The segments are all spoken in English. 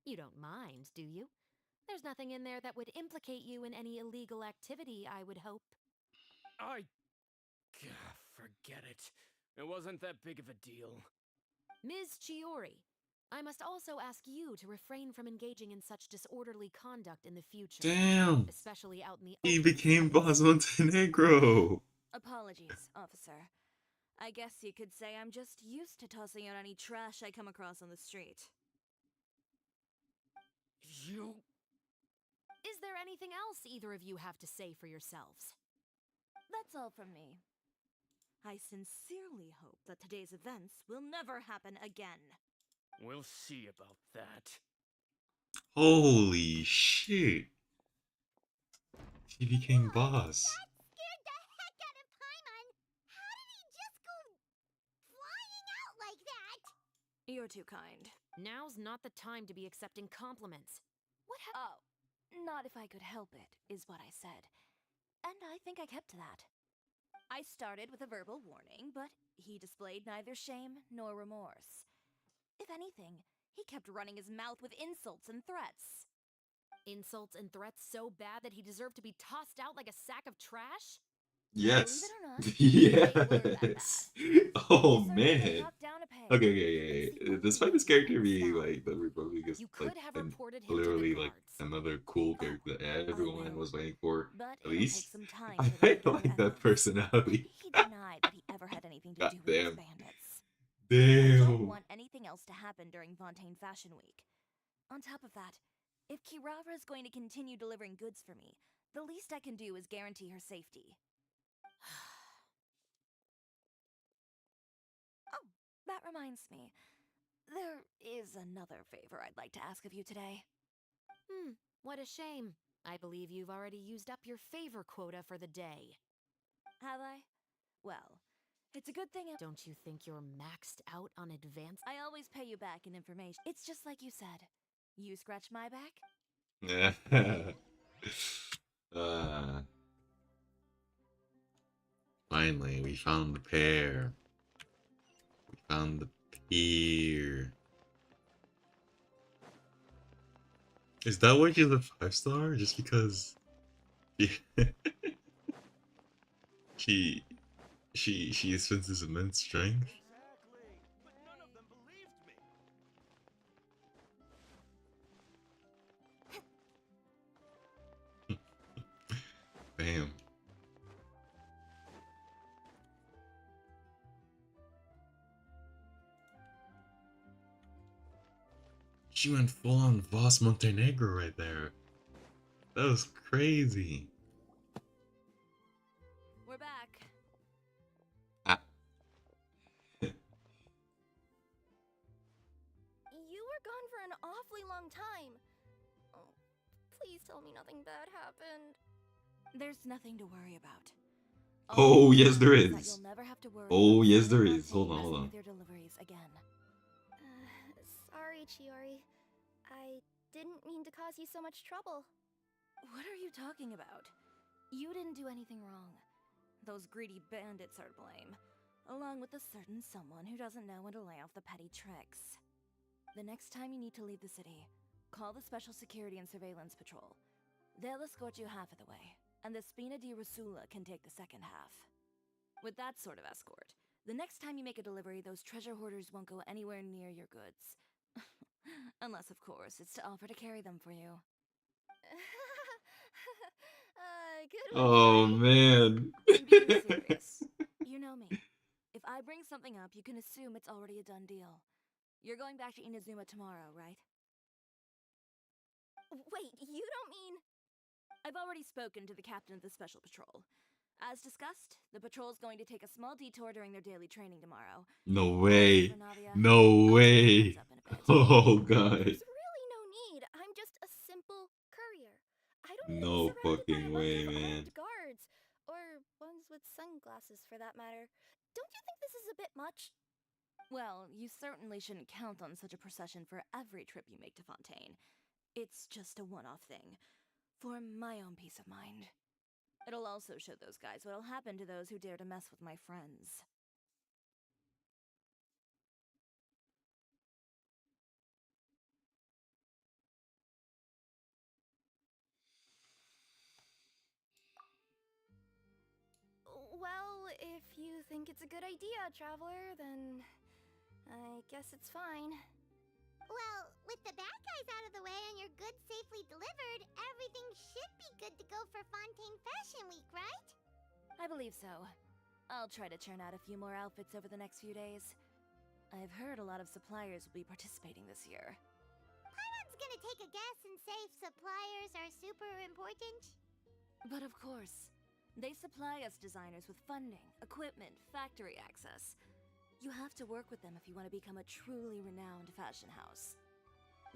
You don't mind, do you? There's nothing in there that would implicate you in any illegal activity, I would hope. I... forget it. It wasn't that big of a deal. Ms. Chiori, I must also ask you to refrain from engaging in such disorderly conduct in the future, Damn. especially out in the He open became Boss space. Montenegro. Apologies, officer. I guess you could say I'm just used to tossing out any trash I come across on the street. You... Is there anything else either of you have to say for yourselves? That's all from me. I sincerely hope that today's events will never happen again. We'll see about that. Holy shit. He became Whoa, boss. that scared the heck out of Paimon! How did he just go flying out like that? You're too kind. Now's not the time to be accepting compliments. What Oh, not if I could help it, is what I said. And I think I kept to that. I started with a verbal warning, but he displayed neither shame nor remorse. If anything, he kept running his mouth with insults and threats. Insults and threats so bad that he deserved to be tossed out like a sack of trash? Yes. Believe it or not, they were that Yes. bad. Oh He certainly man. dropped down a peg. Okay, It's the only despite way this to keep character him being down. like the Republic is You like could have and reported him to the literally like guards. another cool Oh, character that I everyone will. was waiting for. But At it'll take least some time I for them to like gather that evidence. personality. He denied that he ever had anything to God do with those damn. bandits. I don't Damn. want anything else to happen during Fontaine Fashion Week. On top of that, if Kirara is going to continue delivering goods for me, the least I can do is guarantee her safety. Oh, that reminds me. There is another favor I'd like to ask of you today. What a shame. I believe you've already used up your favor quota for the day. Have I? Well, it's a good thing Don't you think you're maxed out on advance? I always pay you back in information. It's just like you said. You scratch my back? uh, Finally, we found the pair. We found the peer. Is that why she's a 5-star? Just because she she she senses immense strength? Exactly. But none of them believed me. Bam. She went full on Voss Montenegro right there. That was crazy. We're back. Ah. You were gone for an awfully long time. Oh, please tell me nothing bad happened. There's nothing to worry about. Oh, yes, there That is. you'll never have to worry Oh, about yes, there someone is. Hold on, messing hold on. with your deliveries again. Sorry, Chiori. I didn't mean to cause you so much trouble. What are you talking about? You didn't do anything wrong. Those greedy bandits are to blame, along with a certain someone who doesn't know when to lay off the petty tricks. The next time you need to leave the city, call the Special Security and Surveillance Patrol. They'll escort you half of the way, and the Spina di Rosula can take the second half. With that sort of escort, the next time you make a delivery, those treasure hoarders won't go anywhere near your goods. Unless, of course, it's to offer to carry them for you. Good one, Oh Chiori. man. I'm being serious. You know me. If I bring something up, you can assume it's already a done deal. You're going back to Inazuma tomorrow, right? Wait, you don't mean... I've already spoken to the captain of the Special Patrol. As discussed, the patrol's going to take a small detour during their daily training tomorrow. No As way. for Navia, No I'll give you a way. heads up in a bit. Oh god. There's really no need. I'm just a simple courier. I don't need to be No surrounded by a fucking bunch way, of man. armed guards. Or ones with sunglasses, for that matter. Don't you think this is a bit much? Well, you certainly shouldn't count on such a procession for every trip you make to Fontaine. It's just a one-off thing, for my own peace of mind. It'll also show those guys what'll happen to those who dare to mess with my friends. you think it's a good idea, Traveler, then I guess it's fine. Well, with the bad guys out of the way and your goods safely delivered, everything should be good to go for Fontaine Fashion Week, right? I believe so. I'll try to churn out a few more outfits over the next few days. I've heard a lot of suppliers will be participating this year. Paimon's gonna take a guess and say suppliers are super important. But of course, they supply us designers with funding, equipment, factory access. You have to work with them if you want to become a truly renowned fashion house.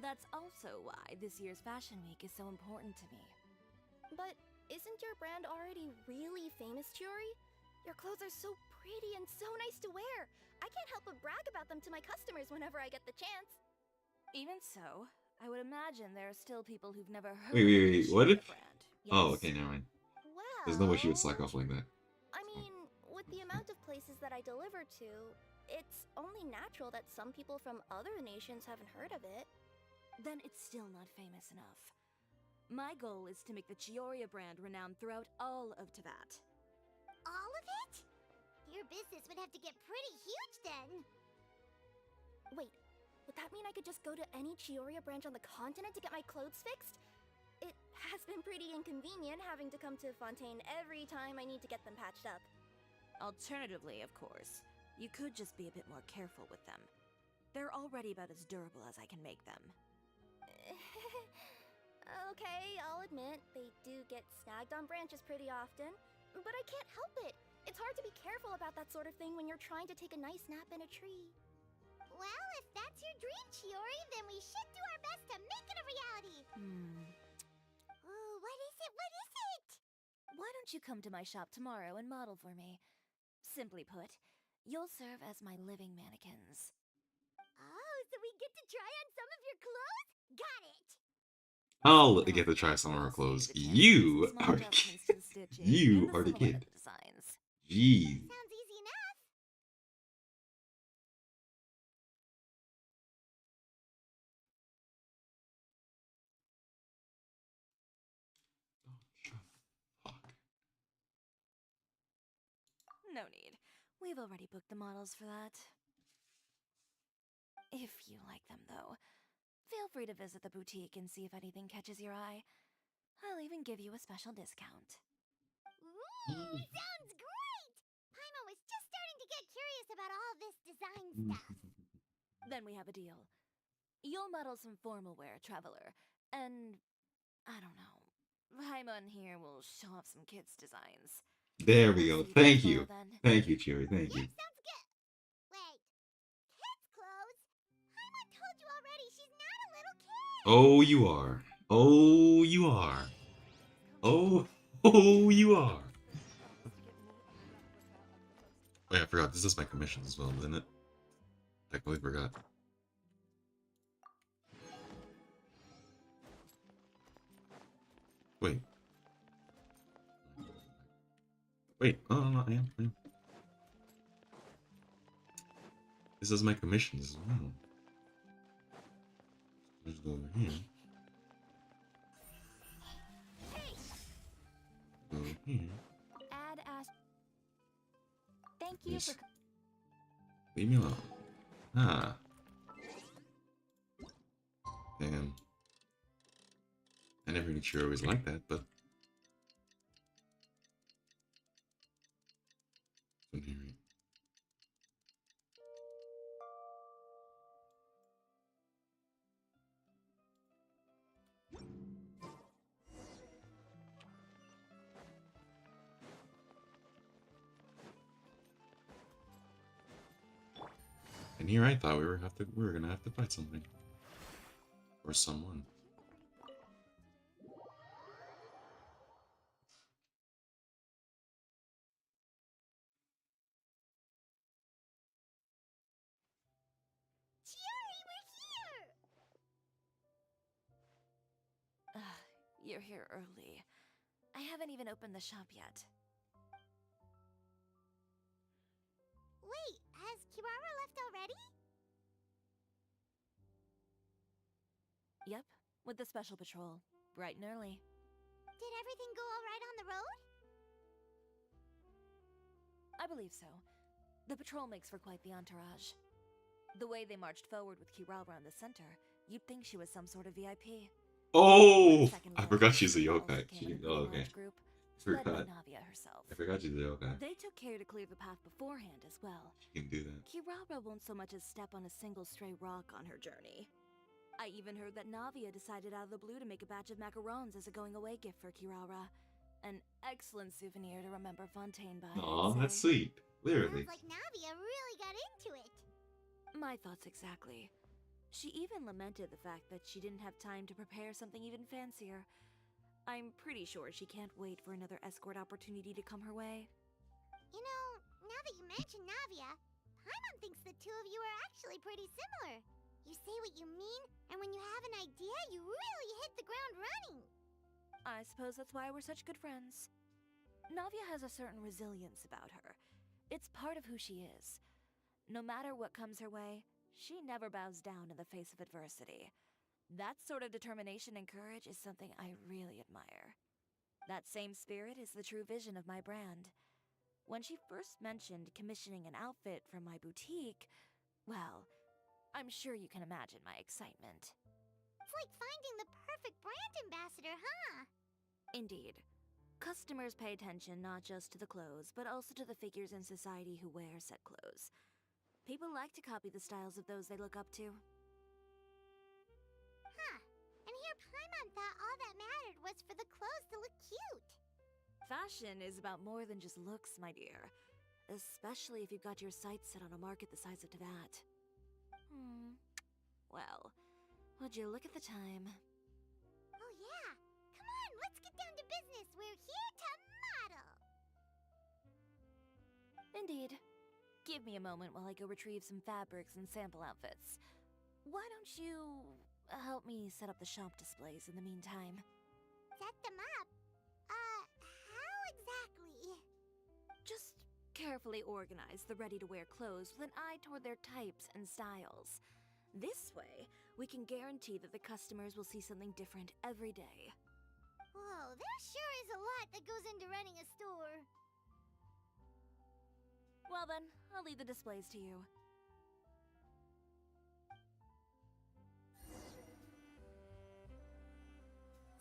That's also why this year's Fashion Week is so important to me. But isn't your brand already really famous, Chiori? Your clothes are so pretty and so nice to wear. I can't help but brag about them to my customers whenever I get the chance. Even so, I would imagine there are still people who've never heard Wait, of the what Chiori if- brand. Oh, Yes. okay, never mind. Well, There's no way she would slack off like that. I mean, with the amount of places that I deliver to, it's only natural that some people from other nations haven't heard of it. Then it's still not famous enough. My goal is to make the Chioria brand renowned throughout all of Teyvat. All of it? Your business would have to get pretty huge then. Wait, would that mean I could just go to any Chioria branch on the continent to get my clothes fixed? It has been pretty inconvenient having to come to Fontaine every time I need to get them patched up. Alternatively, of course, you could just be a bit more careful with them. They're already about as durable as I can make them. Okay, I'll admit, they do get snagged on branches pretty often, but I can't help it. It's hard to be careful about that sort of thing when you're trying to take a nice nap in a tree. Well, if that's your dream, Chiori, then we should do our best to make it a reality. Ooh, what is it? What is it? Why don't you come to my shop tomorrow and model for me? Simply put, you'll serve as my living mannequins. Oh, so we get to try on some of your clothes? Got it. I'll get to try some of her clothes. You are the kid. You are the kid. Jeez. Sounds easy enough. No need. We've already booked the models for that. If you like them, though, feel free to visit the boutique and see if anything catches your eye. I'll even give you a special discount. Ooh, sounds great! Paimon was just starting to get curious about all this design stuff. Then we have a deal. You'll model some formal wear, Traveler, and I don't know. Paimon here will show off some kids' designs. There we go. Thank you. Thank you, Cherry. Thank you. Yeah, sounds good. Wait, kids' clothes? Paimon told you already she's not a little kid. Oh, you are. Oh, you are. Oh, you are. Wait, I forgot. This is my commissions as well, isn't it? I totally forgot. Wait. Wait. Oh, no, I am. This is my commissions as well. Let's go over here. Go here. Add as. Thank you Yes. for. Leave me alone. Ah. Damn. I never knew Chiro was like that, but. And here I thought we were gonna have to fight something. Or someone. Chiori, we're here! You're here early. I haven't even opened the shop yet. Wait, has Kirara left already? Yep, with the special patrol. Bright and early. Did everything go alright on the road? I believe so. The patrol makes for quite the entourage. The way they marched forward with Kirara in the center, you'd think she was some sort of VIP. Oh, Second I look, forgot she's a Kirara also yokai. came in a Oh, pretty okay. large group, I led by forgot. Navia herself. I forgot she's a yokai. They took care to clear the path beforehand as well. She can do that. Kirara won't so much as step on a single stray rock on her journey. I even heard that Navia decided out of the blue to make a batch of macarons as a going-away gift for Kirara. An excellent souvenir to remember Fontaine by, Aw, I'd that's say. sweet. Literally. Sounds like Navia really got into it. My thoughts exactly. She even lamented the fact that she didn't have time to prepare something even fancier. I'm pretty sure she can't wait for another escort opportunity to come her way. You know, now that you mention Navia, Paimon thinks the two of you are actually pretty similar. You say what you mean, and when you have an idea, you really hit the ground running. I suppose that's why we're such good friends. Navia has a certain resilience about her. It's part of who she is. No matter what comes her way, she never bows down in the face of adversity. That sort of determination and courage is something I really admire. That same spirit is the true vision of my brand. When she first mentioned commissioning an outfit from my boutique, well, I'm sure you can imagine my excitement. It's like finding the perfect brand ambassador, huh? Indeed. Customers pay attention not just to the clothes, but also to the figures in society who wear said clothes. People like to copy the styles of those they look up to. Huh. And here Paimon thought all that mattered was for the clothes to look cute. Fashion is about more than just looks, my dear. Especially if you've got your sights set on a market the size of that. Well, would you look at the time? Oh yeah. Come on, let's get down to business. We're here to model. Indeed. Give me a moment while I go retrieve some fabrics and sample outfits. Why don't you help me set up the shop displays in the meantime? Set them up? How exactly? Just carefully organize the ready-to-wear clothes with an eye toward their types and styles. This way, we can guarantee that the customers will see something different every day. Whoa, there sure is a lot that goes into running a store. Well then, I'll leave the displays to you.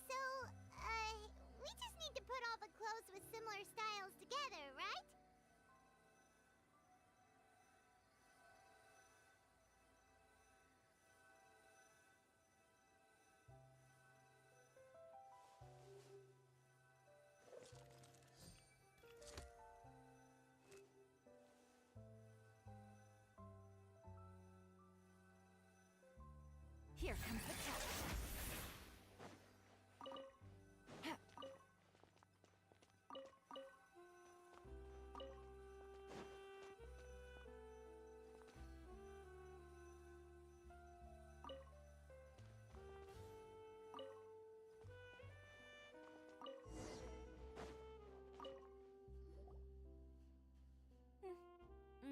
So, we just need to put all the clothes with similar styles together, right? Here comes the truck.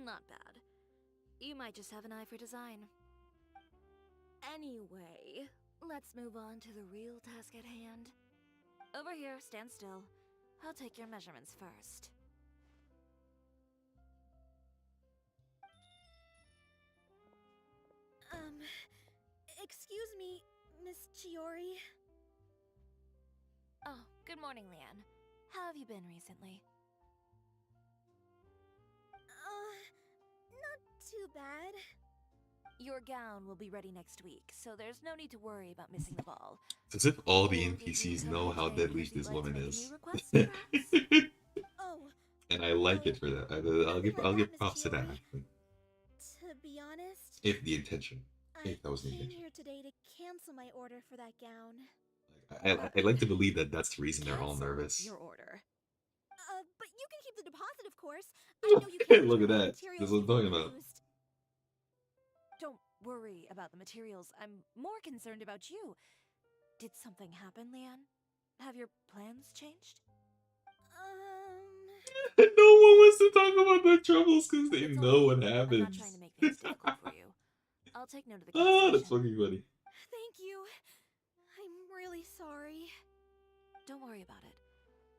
Not bad. You might just have an eye for design. Anyway, let's move on to the real task at hand. Over here, stand still. I'll take your measurements first. Excuse me, Miss Chiori. Oh, good morning, Leanne. How have you been recently? Not too bad. Your gown will be ready next week, so there's no need to worry about missing the ball. It's as if all the Or did you NPCs come know here how today deadly because you'd this like to woman make is. any requests, perhaps? Oh, And I like it for that. I'll give props to that. to be honest, If the intention. If that was the came intention. here today to cancel my order for that gown. I like to believe that that's the reason they're all Cancel nervous. your order. But you can keep the deposit, of course. I know you can't Look at return the that. materials That's what I'm before talking about. used. Don't worry about the materials. I'm more concerned about you. Did something happen, Leanne? Have your plans changed? No one wants to talk about their troubles because they It's all know right. what I'm happens. not trying to make things difficult for you. I'll take note of the Ah, that's cancellation. fucking funny. Thank you. I'm really sorry. Don't worry about it.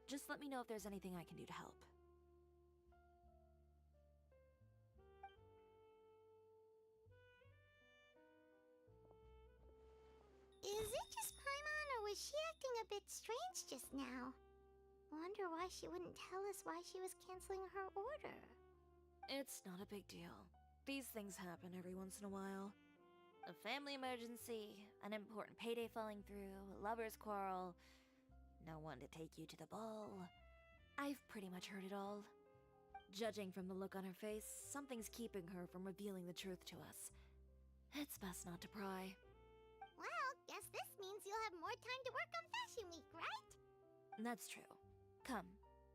Just let me know if there's anything I can do to help. it just Paimon, or was she acting a bit strange just now? Wonder why she wouldn't tell us why she was canceling her order. It's not a big deal. These things happen every once in a while. A family emergency, an important payday falling through, a lover's quarrel, no one to take you to the ball. I've pretty much heard it all. Judging from the look on her face, something's keeping her from revealing the truth to us. It's best not to pry. Well, guess this means you'll have more time to work on Fashion Week, right? That's true. Come,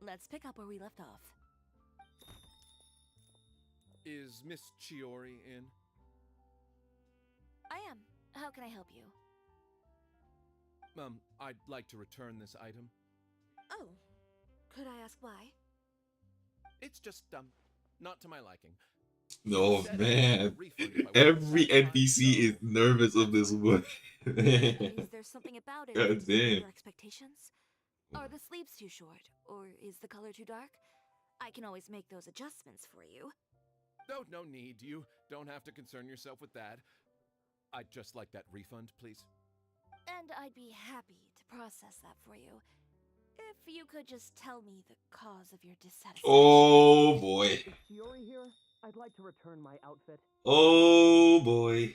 let's pick up where we left off. Is Miss Chiori in? I am. How can I help you? I'd like to return this item. Oh, could I ask why? It's just, not to my liking. No, Said man. refund if I wasn't Every satisfied, NPC so is nervous of this one. Is there something about it God that didn't damn. meet your expectations? Are the sleeves too short? Or is the color too dark? I can always make those adjustments for you. No need. You don't have to concern yourself with that. I'd just like that refund, please. And I'd be happy to process that for you. If you could just tell me the cause of your dissatisfaction. Oh boy. Is Chiori here? I'd like to return my outfit. Oh boy.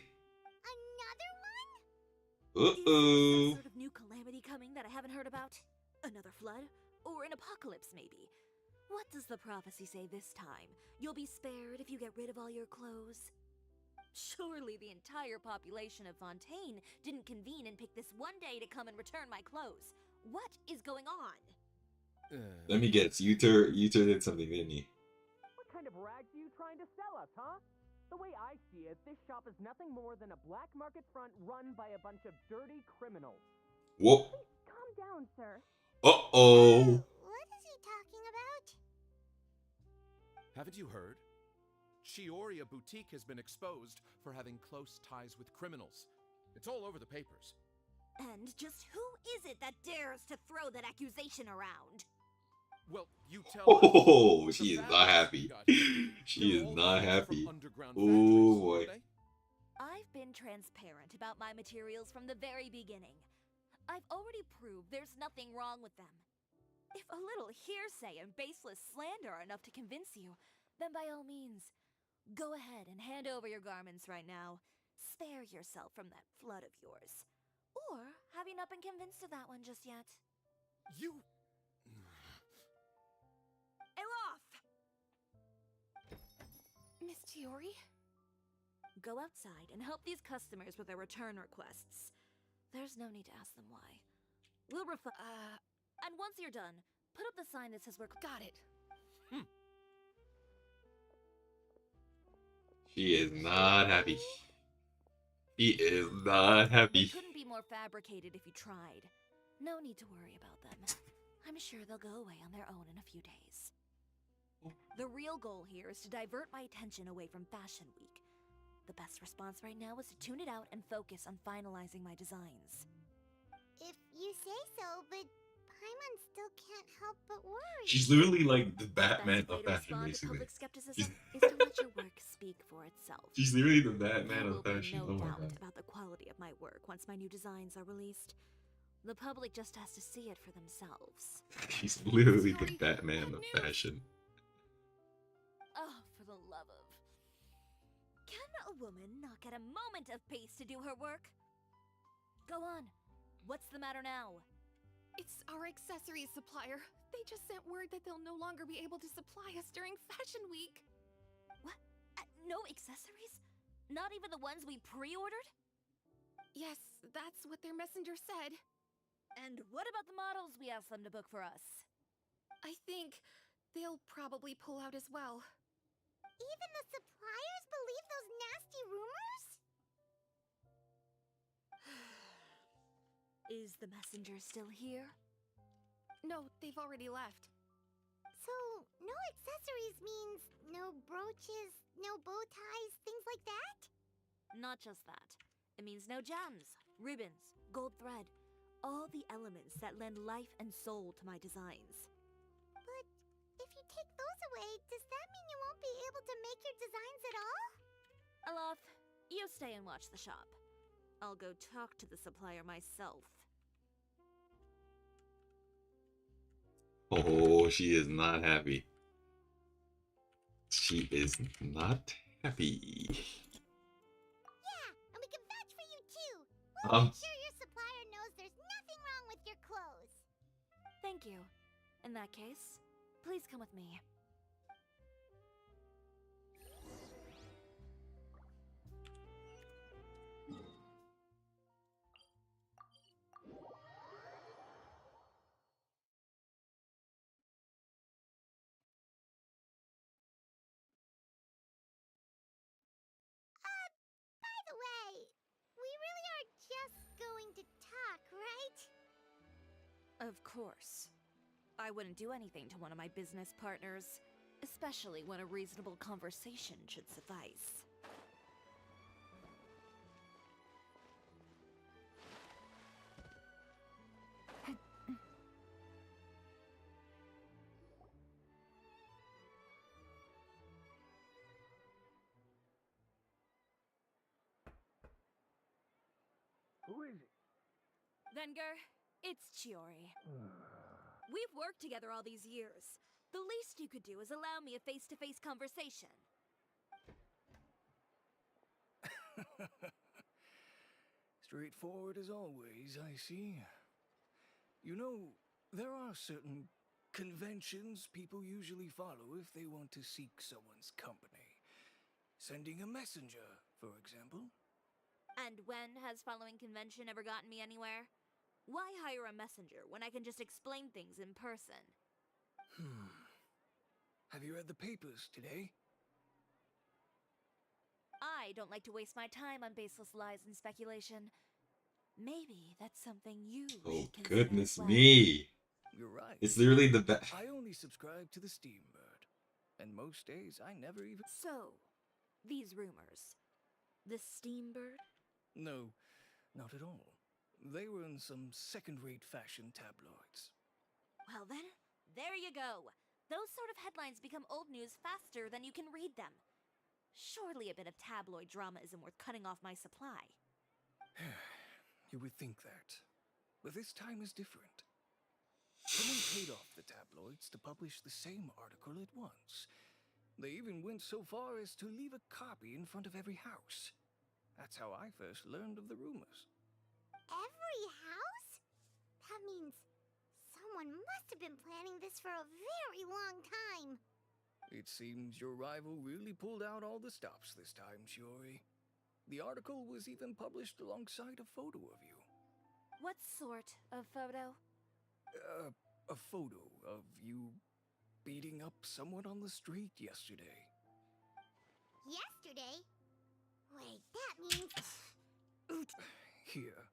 Another one? Is there Uh-oh. some sort of new calamity coming that I haven't heard about? Another flood? Or an apocalypse, maybe? What does the prophecy say this time? You'll be spared if you get rid of all your clothes? Surely the entire population of Fontaine didn't convene and pick this one day to come and return my clothes. What is going on? Let me guess. Yuter did something, didn't he? What kind of rags are you trying to sell us, huh? The way I see it, this shop is nothing more than a black market front run by a bunch of dirty criminals. Whoa. Calm down, sir. Uh-oh. What is he talking about? Haven't you heard? Chioria Boutique has been exposed for having close ties with criminals. It's all over the papers. And just who is it that dares to throw that accusation around? Well, you tell Oh, us. she The is not fabrics happy. you got here, She they're is all not sourced from happy. underground Oh, factories, boy. aren't they? I've been transparent about my materials from the very beginning. I've already proved there's nothing wrong with them. If a little hearsay and baseless slander are enough to convince you, then by all means, go ahead and hand over your garments right now. Spare yourself from that flood of yours. Or have you not been convinced of that one just yet? You... Elof! Miss Chiori? Go outside and help these customers with their return requests. There's no need to ask them why. We'll and once you're done, put up the sign that says we're... Got it. She is not happy. She is not They happy. couldn't be more fabricated if you tried. No need to worry about them. I'm sure they'll go away on their own in a few days. The real goal here is to divert my attention away from Fashion Week. The best response right now is to tune it out and focus on finalizing my designs. If you say so, but Paimon still can't help but worry. She's literally like the The Batman best way of to fashion, respond to basically. public skepticism is to let your work speak for itself. She's literally the Batman There of will be fashion. no Oh my doubt god. about the quality of my work once my new designs are released. The public just has to see it for themselves. She's literally the Sorry, Batman bad of news. fashion. Oh, for the love of... Can a woman not get a moment of peace to do her work? Go on. What's the matter now? It's our accessories supplier. They just sent word that they'll no longer be able to supply us during Fashion Week. What? No accessories? Not even the ones we pre-ordered? Yes, that's what their messenger said. And what about the models we asked them to book for us? I think they'll probably pull out as well. Even the suppliers believe those nasty rumors? Is the messenger still here? No, they've already left. So, no accessories means no brooches, no bow ties, things like that? Not just that. It means no gems, ribbons, gold thread, all the elements that lend life and soul to my designs. But if you take those away, does that mean you won't be able to make your designs at all? Alof, you stay and watch the shop. I'll go talk to the supplier myself. Oh, she is not happy. She is not happy. Yeah, and we can vouch for you too. We'll make sure your supplier knows there's nothing wrong with your clothes. Thank you. In that case, please come with me. By the way, we really are just going to talk, right? Of course. I wouldn't do anything to one of my business partners, especially when a reasonable conversation should suffice. Who is it? Venger, it's Chiori. We've worked together all these years. The least you could do is allow me a face-to-face conversation. Straightforward as always, I see. You know, there are certain conventions people usually follow if they want to seek someone's company. Sending a messenger, for example. And when has following convention ever gotten me anywhere? Why hire a messenger when I can just explain things in person? Have you read the papers today? I don't like to waste my time on baseless lies and speculation. Maybe that's something you Oh, should consider goodness as well. me. You're right. It's literally the best. I only subscribe to the Steambird. And most days I never even... So, these rumors. The Steambird? No, not at all. They were in some second-rate fashion tabloids. Well then, there you go. Those sort of headlines become old news faster than you can read them. Surely a bit of tabloid drama isn't worth cutting off my supply. You would think that. But this time is different. Someone paid off the tabloids to publish the same article at once. They even went so far as to leave a copy in front of every house. That's how I first learned of the rumors. Every house? That means someone must have been planning this for a very long time. It seems your rival really pulled out all the stops this time, Shiori. The article was even published alongside a photo of you. What sort of photo? A photo of you beating up someone on the street yesterday. Yesterday? Wait, that means... Here,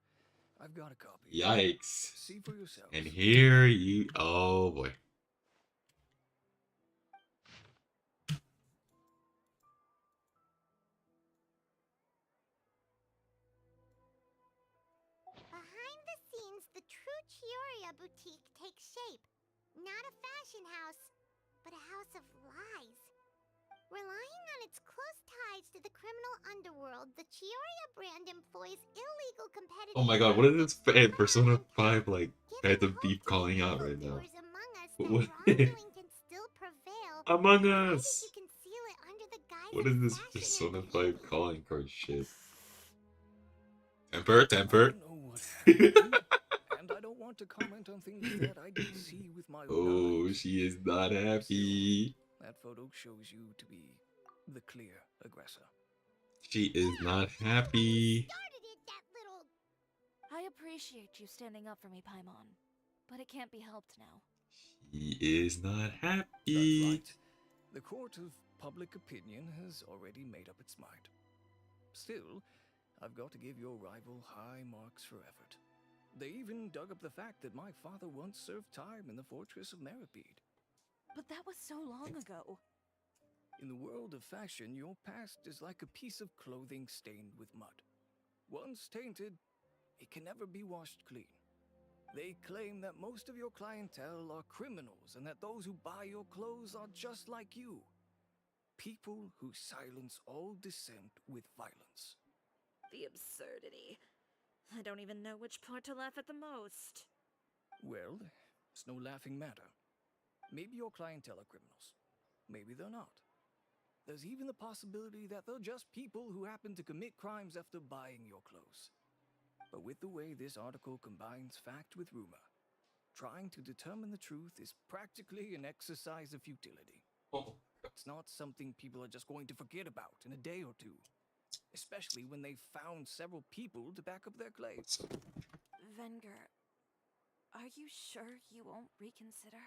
I've got a copy. Yikes. See for yourself. And here you... Oh, boy. Behind the scenes, the true Chioria boutique takes shape. Not a fashion house, but a house of lies. Relying on its close ties to the criminal underworld, the Chioria brand employs illegal competitive... Oh my god, what is this Persona 5, like, Phantom Thief calling out right now? What? Among Us! What is this Persona 5 calling card shit? Temper, temper. I don't know what happened, and I don't want to comment on things that I didn't see with my own Oh, eyes. she is not happy. That photo shows you to be the clear aggressor. She is not happy. I appreciate you standing up for me, Paimon. But it can't be helped now. She is not That's happy. right. The court of public opinion has already made up its mind. Still, I've got to give your rival high marks for effort. They even dug up the fact that my father once served time in the fortress of Meripede. But that was so long ago. In the world of fashion, your past is like a piece of clothing stained with mud. Once tainted, it can never be washed clean. They claim that most of your clientele are criminals and that those who buy your clothes are just like you. People who silence all dissent with violence. The absurdity. I don't even know which part to laugh at the most. Well, it's no laughing matter. Maybe your clientele are criminals. Maybe they're not. There's even the possibility that they're just people who happen to commit crimes after buying your clothes. But with the way this article combines fact with rumor, trying to determine the truth is practically an exercise of futility. Oh. It's not something people are just going to forget about in a day or two, especially when they've found several people to back up their claims. Venger, are you sure you won't reconsider?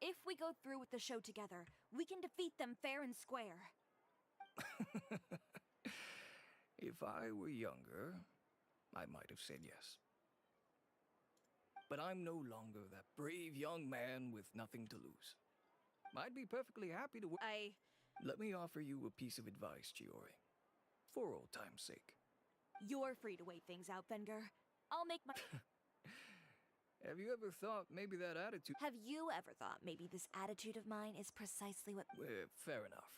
If we go through with the show together, we can defeat them fair and square. If I were younger, I might have said yes. But I'm no longer that brave young man with nothing to lose. I'd be perfectly happy to Let me offer you a piece of advice, Chiori. For old time's sake. You're free to wait things out, Venger. I'll make my... Have you ever thought maybe that attitude... Have you ever thought maybe this attitude of mine is precisely what... fair enough.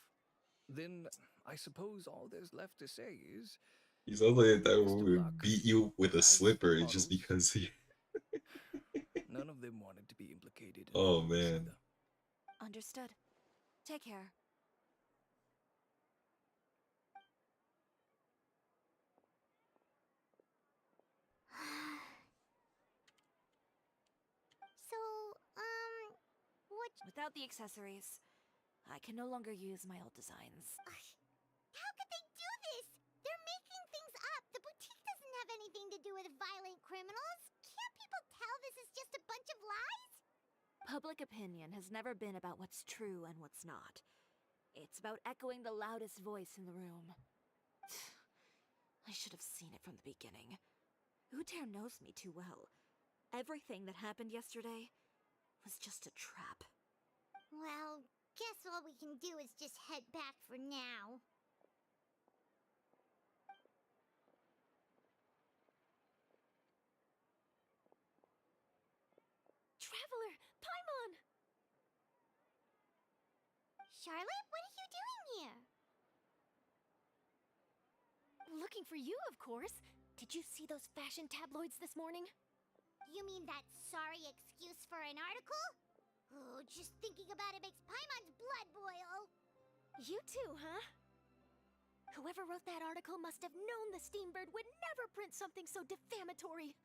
Then, I suppose all there's left to say is... He's only that would beat you with a slipper just because he... None of them wanted to be implicated in Oh, man. either. Understood. Take care. So, what? Without the accessories, I can no longer use my old designs. How could they do this? They're making things up. The boutique doesn't have anything to do with violent criminals. Can't people tell this is just a bunch of lies? Public opinion has never been about what's true and what's not. It's about echoing the loudest voice in the room. I should have seen it from the beginning. Uter knows me too well. Everything that happened yesterday was just a trap. Well, guess all we can do is just head back for now. Traveler! Paimon! Charlotte, what are you doing here? Looking for you, of course. Did you see those fashion tabloids this morning? You mean that sorry excuse for an article? Oh, just thinking about it makes Paimon's blood boil. You too, huh? Whoever wrote that article must have known the Steambird would never print something so defamatory.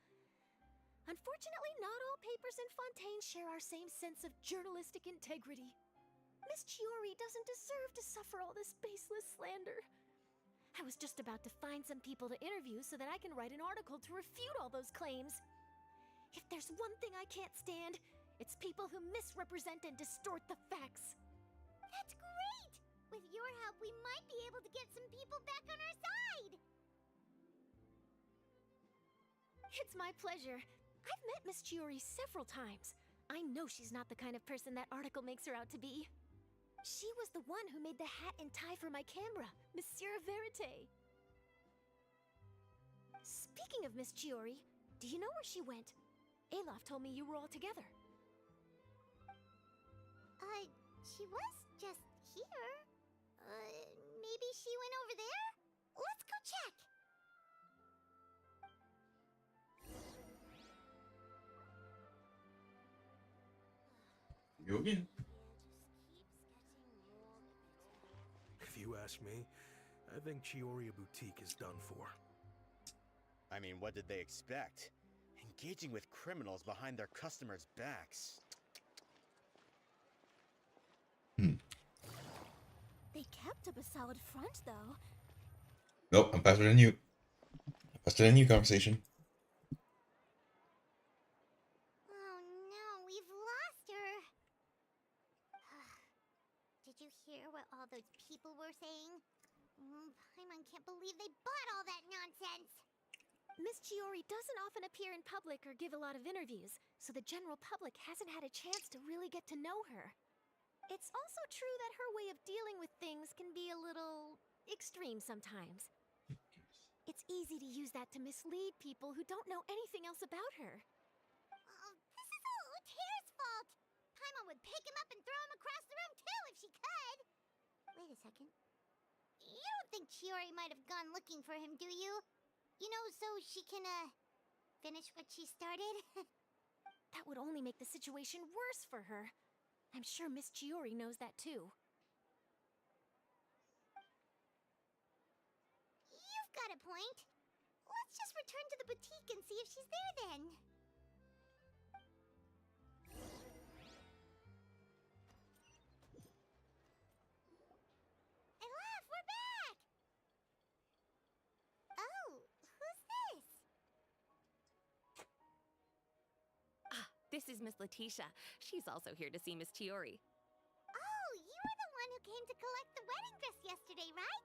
Unfortunately, not all papers in Fontaine share our same sense of journalistic integrity. Miss Chiori doesn't deserve to suffer all this baseless slander. I was just about to find some people to interview so that I can write an article to refute all those claims. If there's one thing I can't stand, it's people who misrepresent and distort the facts. That's great! With your help, we might be able to get some people back on our side! It's my pleasure. I've met Miss Chiori several times. I know she's not the kind of person that article makes her out to be. She was the one who made the hat and tie for my camera, Monsieur Verite. Speaking of Miss Chiori, do you know where she went? Alof told me you were all together. She was just here. Maybe she went over there? Let's go check! Go again. If you ask me, I think Chioria Boutique is done for. I mean, what did they expect? Engaging with criminals behind their customers' backs. They kept up a solid front, though. Nope, I'm faster than you. Faster than you, conversation. Oh no, we've lost her. Did you hear what all those people were saying? Paimon can't believe they bought all that nonsense. Miss Chiori doesn't often appear in public or give a lot of interviews, so the general public hasn't had a chance to really get to know her. It's also true that her way of dealing with things can be a little extreme sometimes. It's easy to use that to mislead people who don't know anything else about her. Oh, this is all Uter's fault. Paimon would pick him up and throw him across the room too if she could. Wait a second. You don't think Chiori might have gone looking for him, do you? You know, so she can, finish what she started? That would only make the situation worse for her. I'm sure Miss Chiori knows that too. You've got a point. Let's just return to the boutique and see if she's there then. I laugh, we're back! Oh, who's this? Ah, this is Miss Letitia. She's also here to see Miss Chiori. Oh, you were the one who came to collect the wedding dress yesterday, right?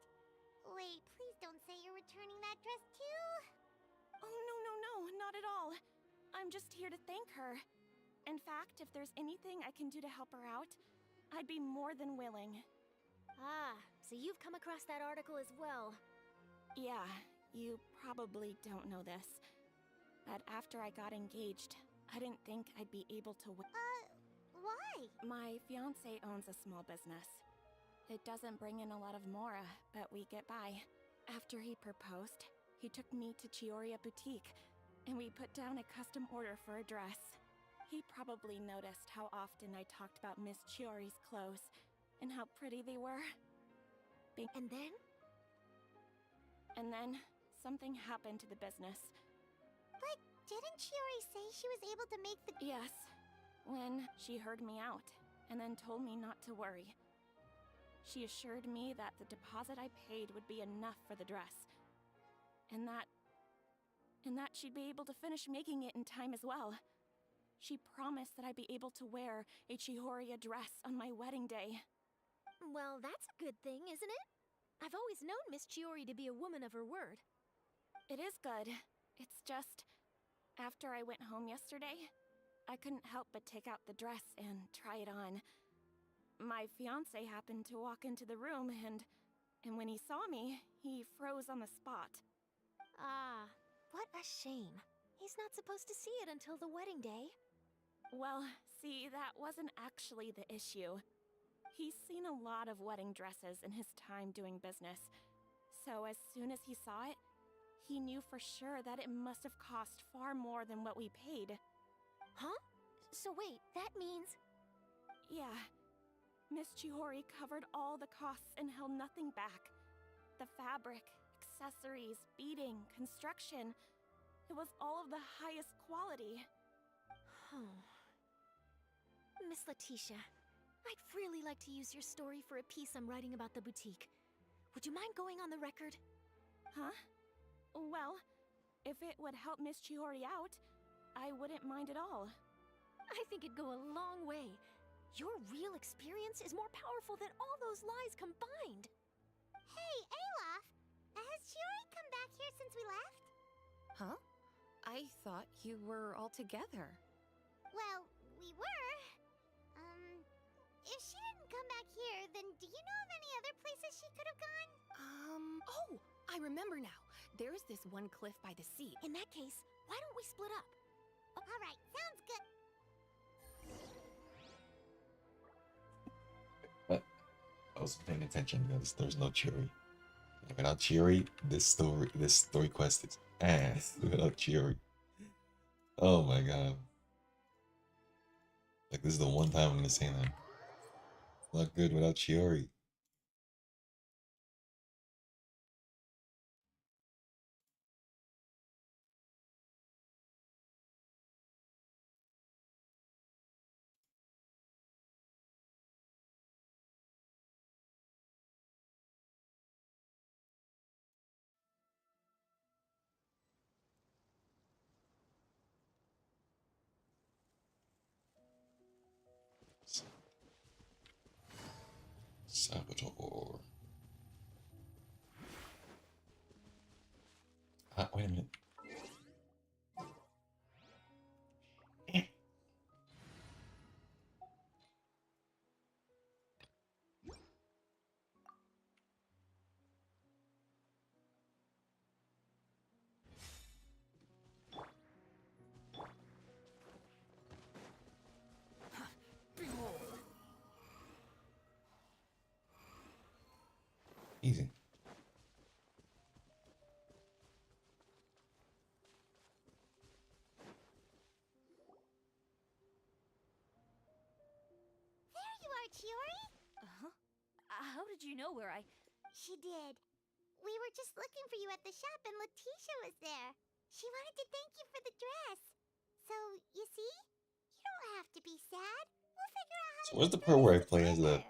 Wait, please don't say you're returning that dress too. Oh, no, not at all. I'm just here to thank her. In fact, if there's anything I can do to help her out, I'd be more than willing. Ah, so you've come across that article as well. Yeah, you probably don't know this, but after I got engaged, I didn't think I'd be able to Why? My fiancé owns a small business. It doesn't bring in a lot of mora, but we get by. After he proposed, he took me to Chioria Boutique, and we put down a custom order for a dress. He probably noticed how often I talked about Miss Chiori's clothes, and how pretty they were. And then? And then, something happened to the business. But didn't Chiori say she was able to make the... Yes, when she heard me out, and then told me not to worry. She assured me that the deposit I paid would be enough for the dress. And that she'd be able to finish making it in time as well. She promised that I'd be able to wear a Chihoria dress on my wedding day. Well, that's a good thing, isn't it? I've always known Miss Chiori to be a woman of her word. It is good. It's just, after I went home yesterday, I couldn't help but take out the dress and try it on. My fiancé happened to walk into the room and when he saw me, he froze on the spot. Ah, what a shame. He's not supposed to see it until the wedding day. Well, see, that wasn't actually the issue. He's seen a lot of wedding dresses in his time doing business. So as soon as he saw it, he knew for sure that it must have cost far more than what we paid. Huh? So wait, that means... Yeah. Miss Chihori covered all the costs and held nothing back. The fabric, accessories, beading, construction. It was all of the highest quality. Miss Letitia, I'd really like to use your story for a piece I'm writing about the boutique. Would you mind going on the record? Huh? Well, if it would help Miss Chihori out, I wouldn't mind at all. I think it'd go a long way. Your real experience is more powerful than all those lies combined. Hey, Olaf! Has Chiori come back here since we left? Huh? I thought you were all together. Well, we were. If she didn't come back here, then do you know of any other places she could have gone? Oh, I remember now. There's this one cliff by the sea. In that case, why don't we split up? Alright, sounds good. I was paying attention because there's no Chiori. Without Chiori, this story quest is ass. Without Chiori. Oh my god. Like, this is the one time I'm gonna say that. It's not good without Chiori. Saboteur. Wait a minute. Easy. Chiori? Huh? How did you know where I... She did. We were just looking for you at the shop and Letitia was there. She wanted to thank you for the dress. So, you see? You don't have to be sad. We'll figure out how So to what's the get part through where I this play as together.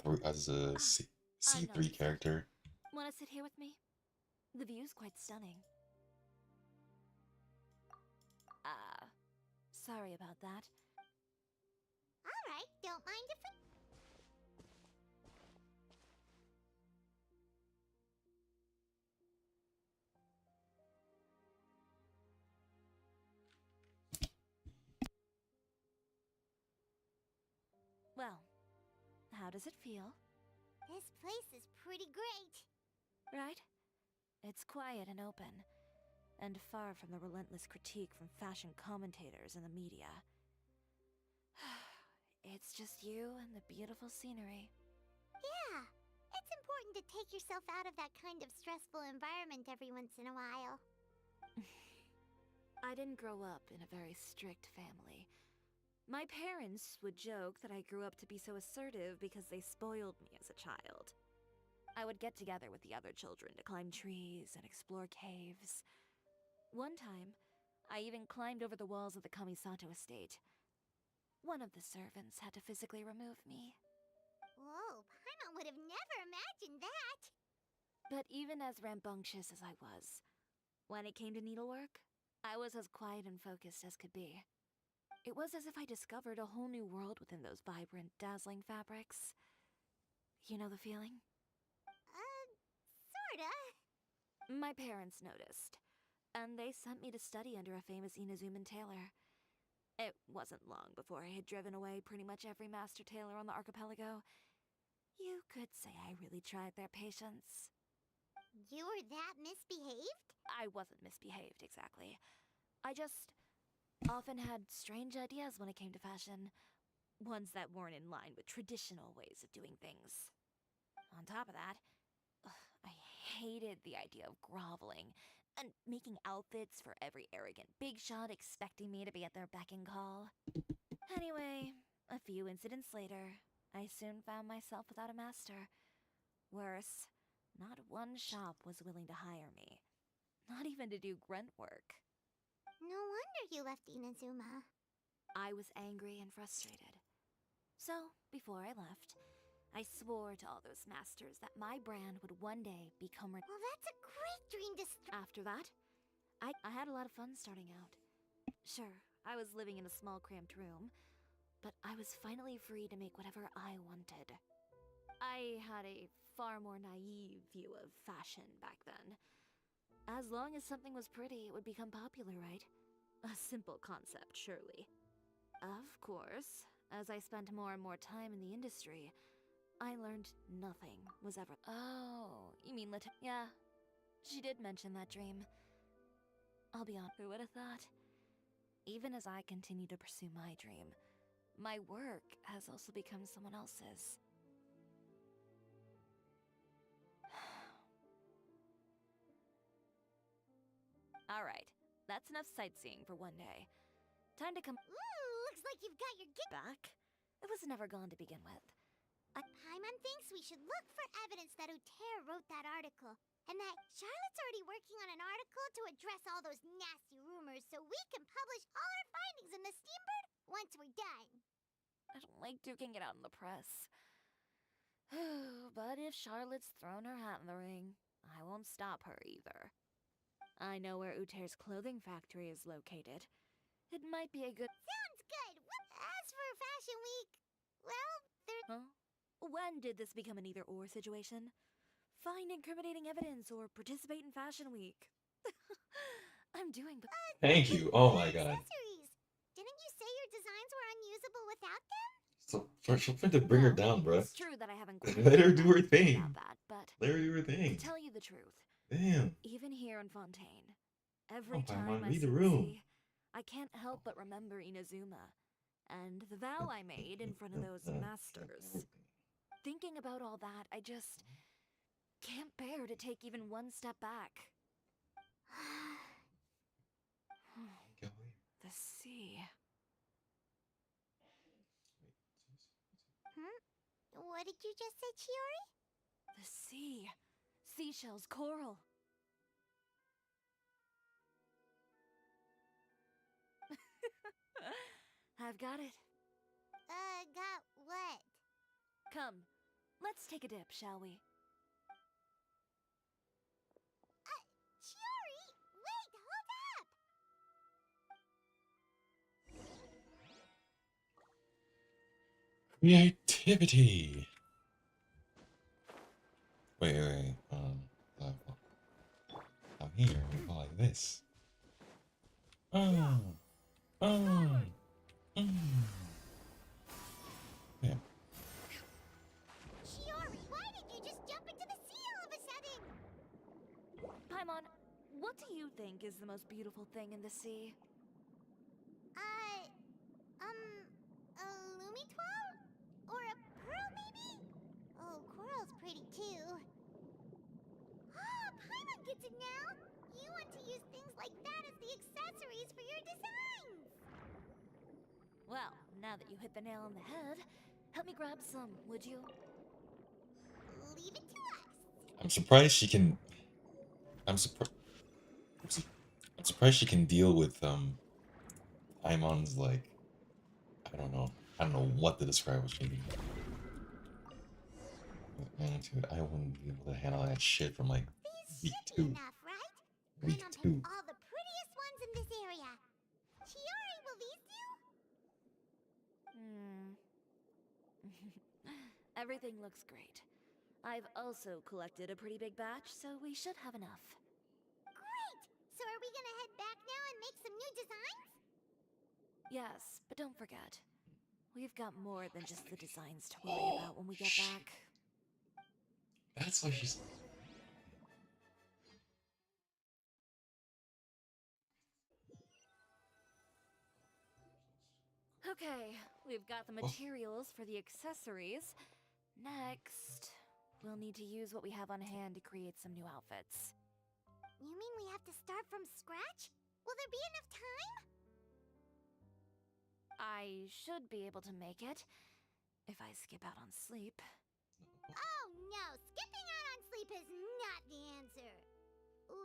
a I'm C3 not character? Want to sit here with me? The view's quite stunning. Sorry about that. Alright, don't mind if we... Well, how does it feel? This place is pretty great. Right? It's quiet and open, and far from the relentless critique from fashion commentators and the media. It's just you and the beautiful scenery. Yeah, it's important to take yourself out of that kind of stressful environment every once in a while. I didn't grow up in a very strict family. My parents would joke that I grew up to be so assertive because they spoiled me as a child. I would get together with the other children to climb trees and explore caves. One time, I even climbed over the walls of the Kamisato estate. One of the servants had to physically remove me. Whoa, Paimon would have never imagined that. But even as rambunctious as I was, when it came to needlework, I was as quiet and focused as could be. It was as if I discovered a whole new world within those vibrant, dazzling fabrics. You know the feeling? Sorta. My parents noticed, and they sent me to study under a famous Inazuman tailor. It wasn't long before I had driven away pretty much every master tailor on the archipelago. You could say I really tried their patience. You were that misbehaved? I wasn't misbehaved, exactly. I just often had strange ideas when it came to fashion. Ones that weren't in line with traditional ways of doing things. On top of that, I hated the idea of groveling and making outfits for every arrogant big shot expecting me to be at their beck and call. Anyway, a few incidents later, I soon found myself without a master. Worse, not one shop was willing to hire me. Not even to do grunt work. No wonder you left Inazuma. I was angry and frustrated. So, before I left, I swore to all those masters that my brand would one day become... Well, that's a great dream to After that, I had a lot of fun starting out. Sure, I was living in a small cramped room, but I was finally free to make whatever I wanted. I had a far more naive view of fashion back then. As long as something was pretty, it would become popular, right? A simple concept, surely. Of course, as I spent more and more time in the industry, I learned nothing was ever... Oh, you mean Yeah, she did mention that dream. I'll be honest, who would have thought? Even as I continue to pursue my dream, my work has also become someone else's. Alright, that's enough sightseeing for one day. Time to come looks like you've got your gift back. It was never gone to begin with. Paimon thinks we should look for evidence that Uter wrote that article, and that Charlotte's already working on an article to address all those nasty rumors so we can publish all our findings in the Steambird once we're done. I don't like duking it out in the press. But if Charlotte's thrown her hat in the ring, I won't stop her either. I know where Uter's clothing factory is located. It might be a good... Sounds good! As for Fashion Week, well, Huh? When did this become an either-or situation? Find incriminating evidence or participate in Fashion Week. I'm doing... Thank you. Oh my god. accessories. Didn't you say your designs were unusable without them? So she's trying to bring her down, bruh. It's true that I haven't quite Let her do her about thing. that, but Let her do her thing. to tell you the truth, Damn. even here in Fontaine, every Oh, time Paimon, I read see the the room. sea, I can't help but remember Inazuma and the vow I made in front of those masters. Thinking about all that, I just can't bear to take even one step back. The sea. What did you just say, Chiori? The sea. Seashells, coral. I've got it. Got what? Come, let's take a dip, shall we? Chiori! Wait, hold up! Creativity. Wait. I'm here. We go like this. Yeah. Chiori, why did you just jump into the sea all of a sudden? Paimon, what do you think is the most beautiful thing in the sea? A Lumitoile? Or a pearl, maybe? Oh, coral's pretty too. Ah, Paimon gets it now! You want to use things like that as the accessories for your designs! Well, now that you hit the nail on the head, help me grab some, would you? Leave it to us! I'm surprised she can. I'm surprised she can deal with Imon's like. I don't know what to describe what she needs. Dude, I wouldn't be able to handle that shit from like These week should be 2. enough, right? Week Paimon 2. picked all the prettiest ones in this area. Chiori, will these do? Everything looks great. I've also collected a pretty big batch, so we should have enough. Great! So are we gonna head back now and make some new designs? Yes, but don't forget, we've got more than just the designs to worry about when we get back. That's why she's. Okay, we've got the materials for the accessories. Next, we'll need to use what we have on hand to create some new outfits. You mean we have to start from scratch? Will there be enough time? I should be able to make it, if I skip out on sleep. Oh no, skipping out on sleep is not the answer.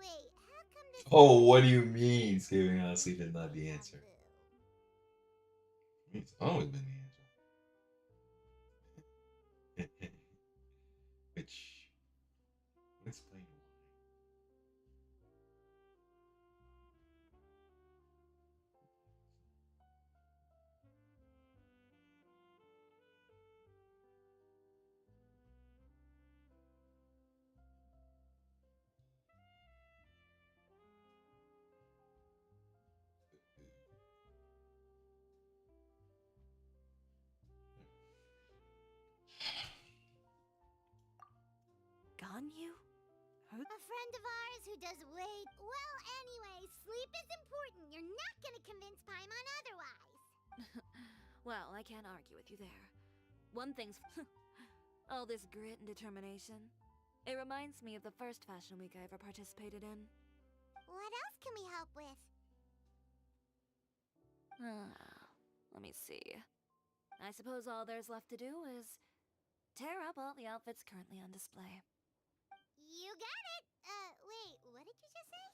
Wait, how come this... Oh, what do you mean? Skipping out of sleep is not the answer. It's always been the answer. Which will explain why. Ganyu? A friend of ours who does way... Well, anyway, sleep is important. You're not gonna convince Paimon otherwise. Well, I can't argue with you there. One thing's... all this grit and determination. It reminds me of the first fashion week I ever participated in. What else can we help with? Let me see. I suppose all there's left to do is tear up all the outfits currently on display. You got it! Wait, what did you just say?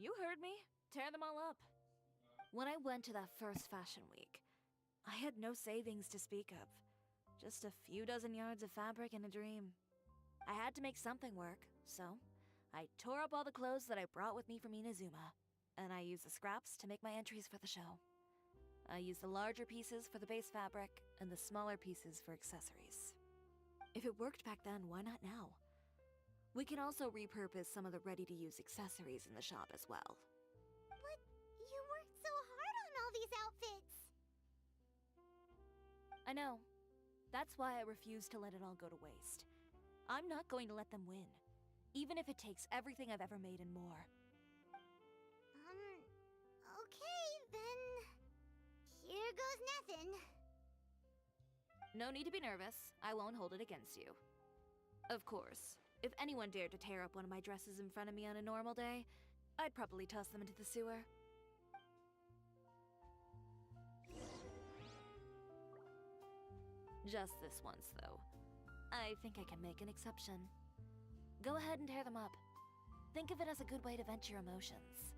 You heard me. Tear them all up. When I went to that first fashion week, I had no savings to speak of. Just a few dozen yards of fabric and a dream. I had to make something work, so I tore up all the clothes that I brought with me from Inazuma, and I used the scraps to make my entries for the show. I used the larger pieces for the base fabric, and the smaller pieces for accessories. If it worked back then, why not now? We can also repurpose some of the ready-to-use accessories in the shop as well. But you worked so hard on all these outfits! I know. That's why I refuse to let it all go to waste. I'm not going to let them win, even if it takes everything I've ever made and more. Okay, then... Here goes nothing. No need to be nervous. I won't hold it against you. Of course, if anyone dared to tear up one of my dresses in front of me on a normal day, I'd probably toss them into the sewer. Just this once, though. I think I can make an exception. Go ahead and tear them up. Think of it as a good way to vent your emotions.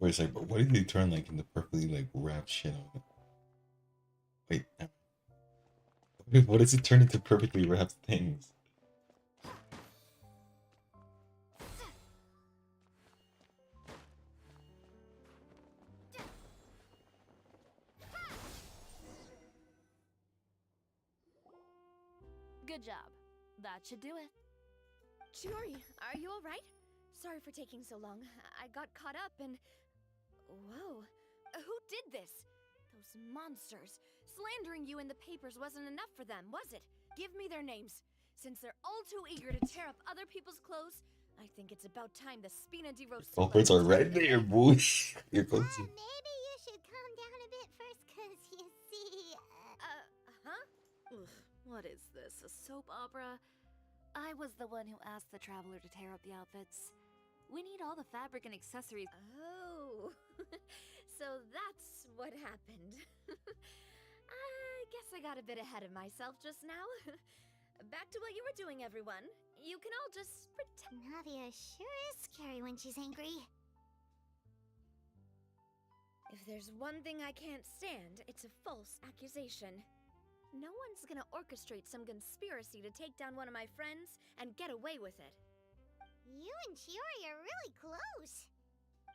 Wait a second, but what if they turn like into perfectly like wrapped shit on it? Wait, what does it turn into perfectly wrapped things? Good job. That should do it. Chiori, are you alright? Sorry for taking so long. I got caught up and... Whoa. Who did this? Those monsters. Slandering you in the papers wasn't enough for them, was it? Give me their names. Since they're all too eager to tear up other people's clothes, I think it's about time the Spina di Rosula... Culprits are right there, boy. Here comes it. Maybe you should calm down a bit first, cause you see... Huh? Ugh, what is this, a soap opera? I was the one who asked the traveler to tear up the outfits. We need all the fabric and accessories. Oh, so that's what happened. I guess I got a bit ahead of myself just now. Back to what you were doing, everyone. You can all just pretend. Navia sure is scary when she's angry. If there's one thing I can't stand, it's a false accusation. No one's gonna orchestrate some conspiracy to take down one of my friends and get away with it. You and Chiori are really close.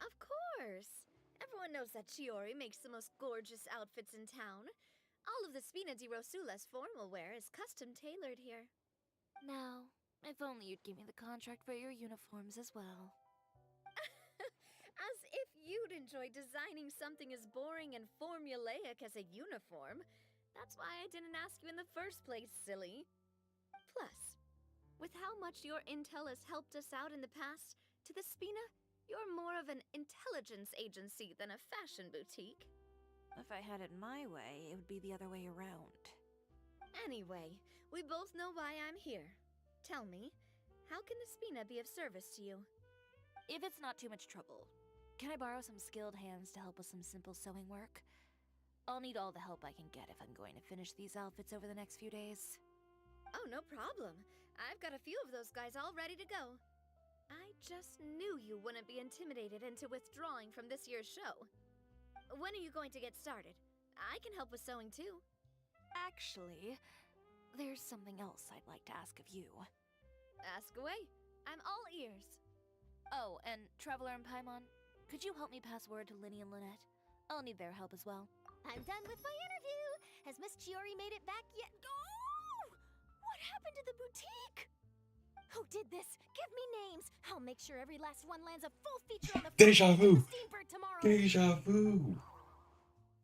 Of course! Everyone knows that Chiori makes the most gorgeous outfits in town. All of the Spina di Rosula's formal wear is custom tailored here. Now, if only you'd give me the contract for your uniforms as well. As if you'd enjoy designing something as boring and formulaic as a uniform. That's why I didn't ask you in the first place, silly. Plus, with how much your intel has helped us out in the past, to the Spina, you're more of an intelligence agency than a fashion boutique. If I had it my way, it would be the other way around. Anyway, we both know why I'm here. Tell me, how can the Spina be of service to you? If it's not too much trouble, can I borrow some skilled hands to help with some simple sewing work? I'll need all the help I can get if I'm going to finish these outfits over the next few days. Oh, no problem. I've got a few of those guys all ready to go. I just knew you wouldn't be intimidated into withdrawing from this year's show. When are you going to get started? I can help with sewing too. Actually, there's something else I'd like to ask of you. Ask away. I'm all ears. Oh, and Traveler and Paimon, could you help me pass word to Linny and Lynette? I'll need their help as well. I'm done with my interview. Has Miss Chiori made it back yet? Oh! What happened to the boutique? Who did this? Give me names. I'll make sure every last one lands a full feature on the Deja vu. Steambird tomorrow. Deja vu.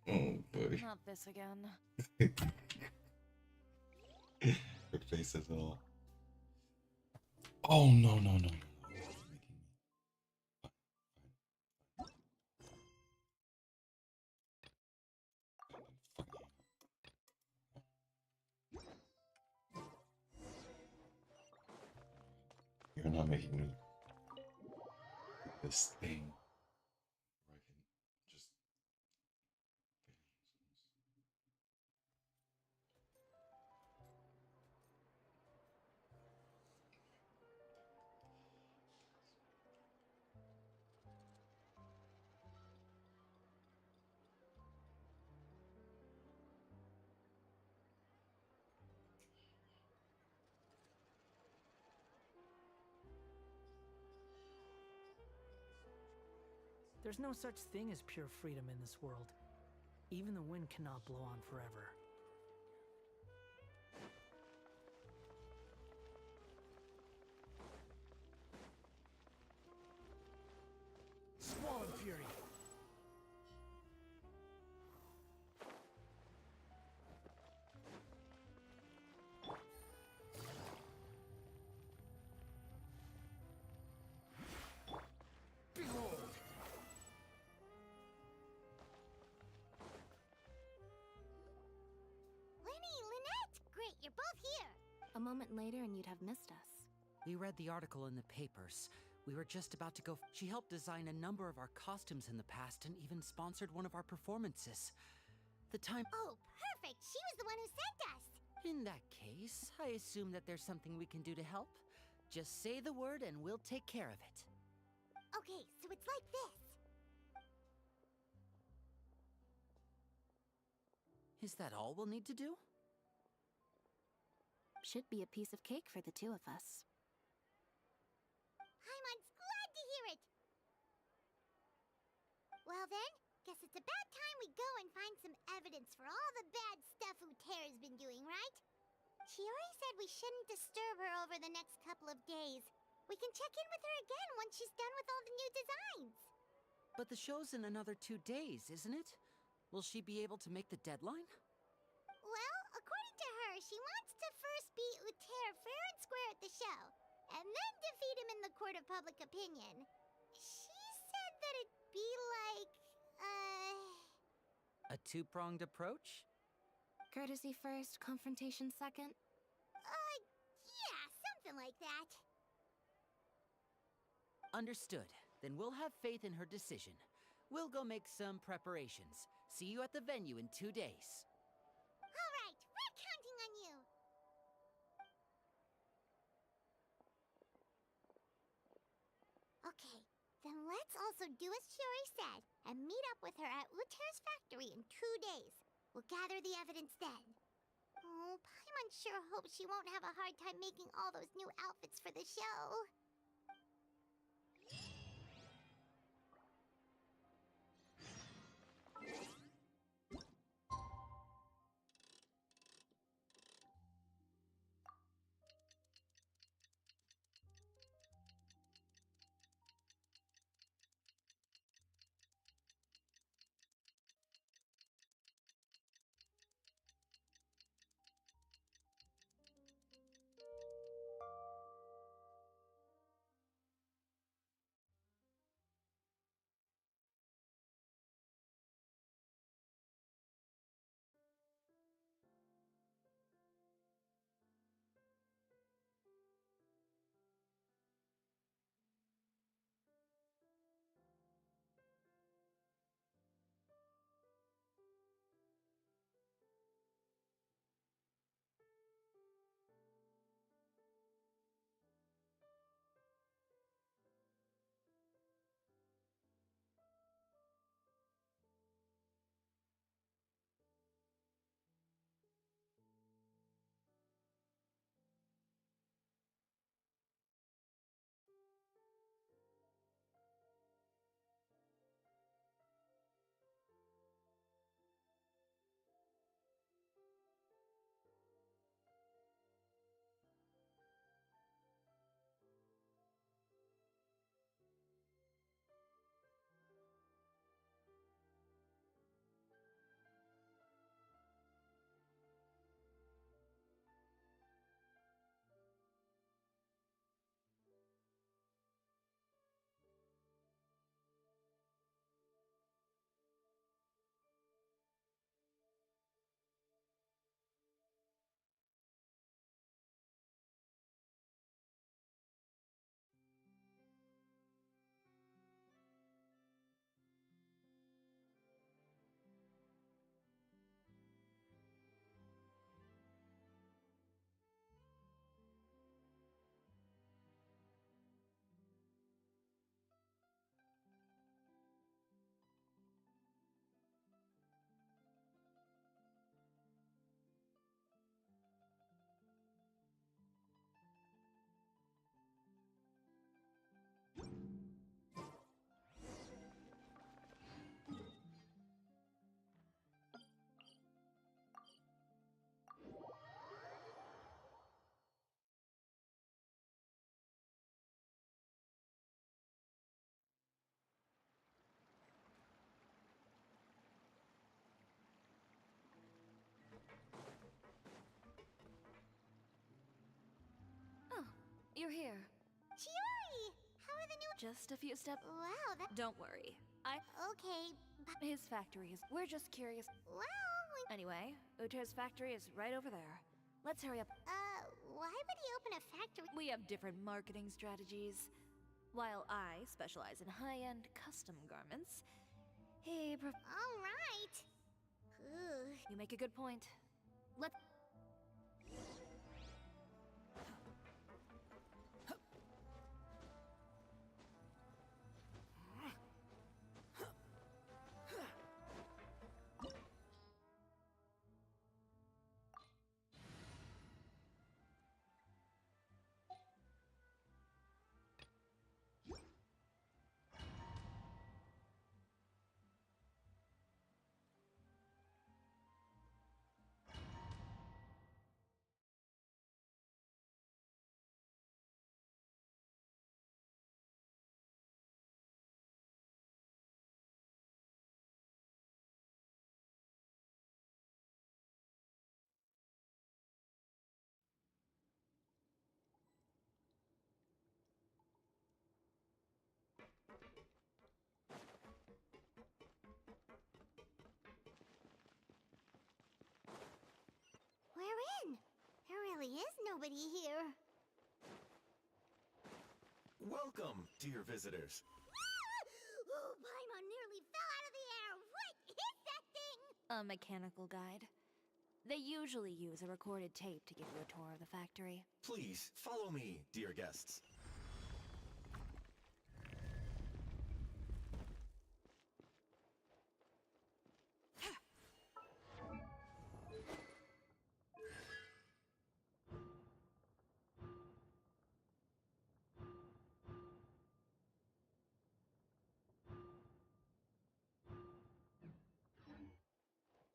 Oh boy. Not this again. Her face is all. Oh no no no no. You're not making me this thing where I can just There's no such thing as pure freedom in this world. Even the wind cannot blow on forever. Squall and Fury. A moment later and you'd have missed us. We read the article in the papers. We were just about to go. She helped design a number of our costumes in the past and even sponsored one of our performances. The time. Oh, perfect! She was the one who sent us! In that case, I assume that there's something we can do to help. Just say the word and we'll take care of it. Okay, so it's like this. Is that all we'll need to do? Should be a piece of cake for the two of us. Paimon's glad to hear it! Well then, guess it's about time we go and find some evidence for all the bad stuff Utera's been doing, right? Chiori said we shouldn't disturb her over the next couple of days. We can check in with her again once she's done with all the new designs. But the show's in another 2 days, isn't it? Will she be able to make the deadline? Well, according to her, she wants to first beat Uther fair and square at the show, and then defeat him in the court of public opinion. She said that it'd be like, A two-pronged approach? Courtesy first, confrontation second? Yeah, something like that. Understood. Then we'll have faith in her decision. We'll go make some preparations. See you at the venue in 2 days. All right, we're counting on you. Okay, then let's also do as Chiori said and meet up with her at Uther's factory in 2 days. We'll gather the evidence then. Oh, Paimon sure hopes she won't have a hard time making all those new outfits for the show. You're here. Chiori! How are the new... Just a few steps. Wow, that... Don't worry. Okay, but... His factory is... We're just curious. Well, Anyway, Uther's factory is right over there. Let's hurry up. Why would he open a factory? We have different marketing strategies. While I specialize in high-end custom garments, he All right. Ugh. You make a good point. Let's... We're in. There really is nobody here. Welcome, dear visitors. Oh, Paimon nearly fell out of the air. What is that thing? A mechanical guide. They usually use a recorded tape to give you a tour of the factory. Please follow me, dear guests.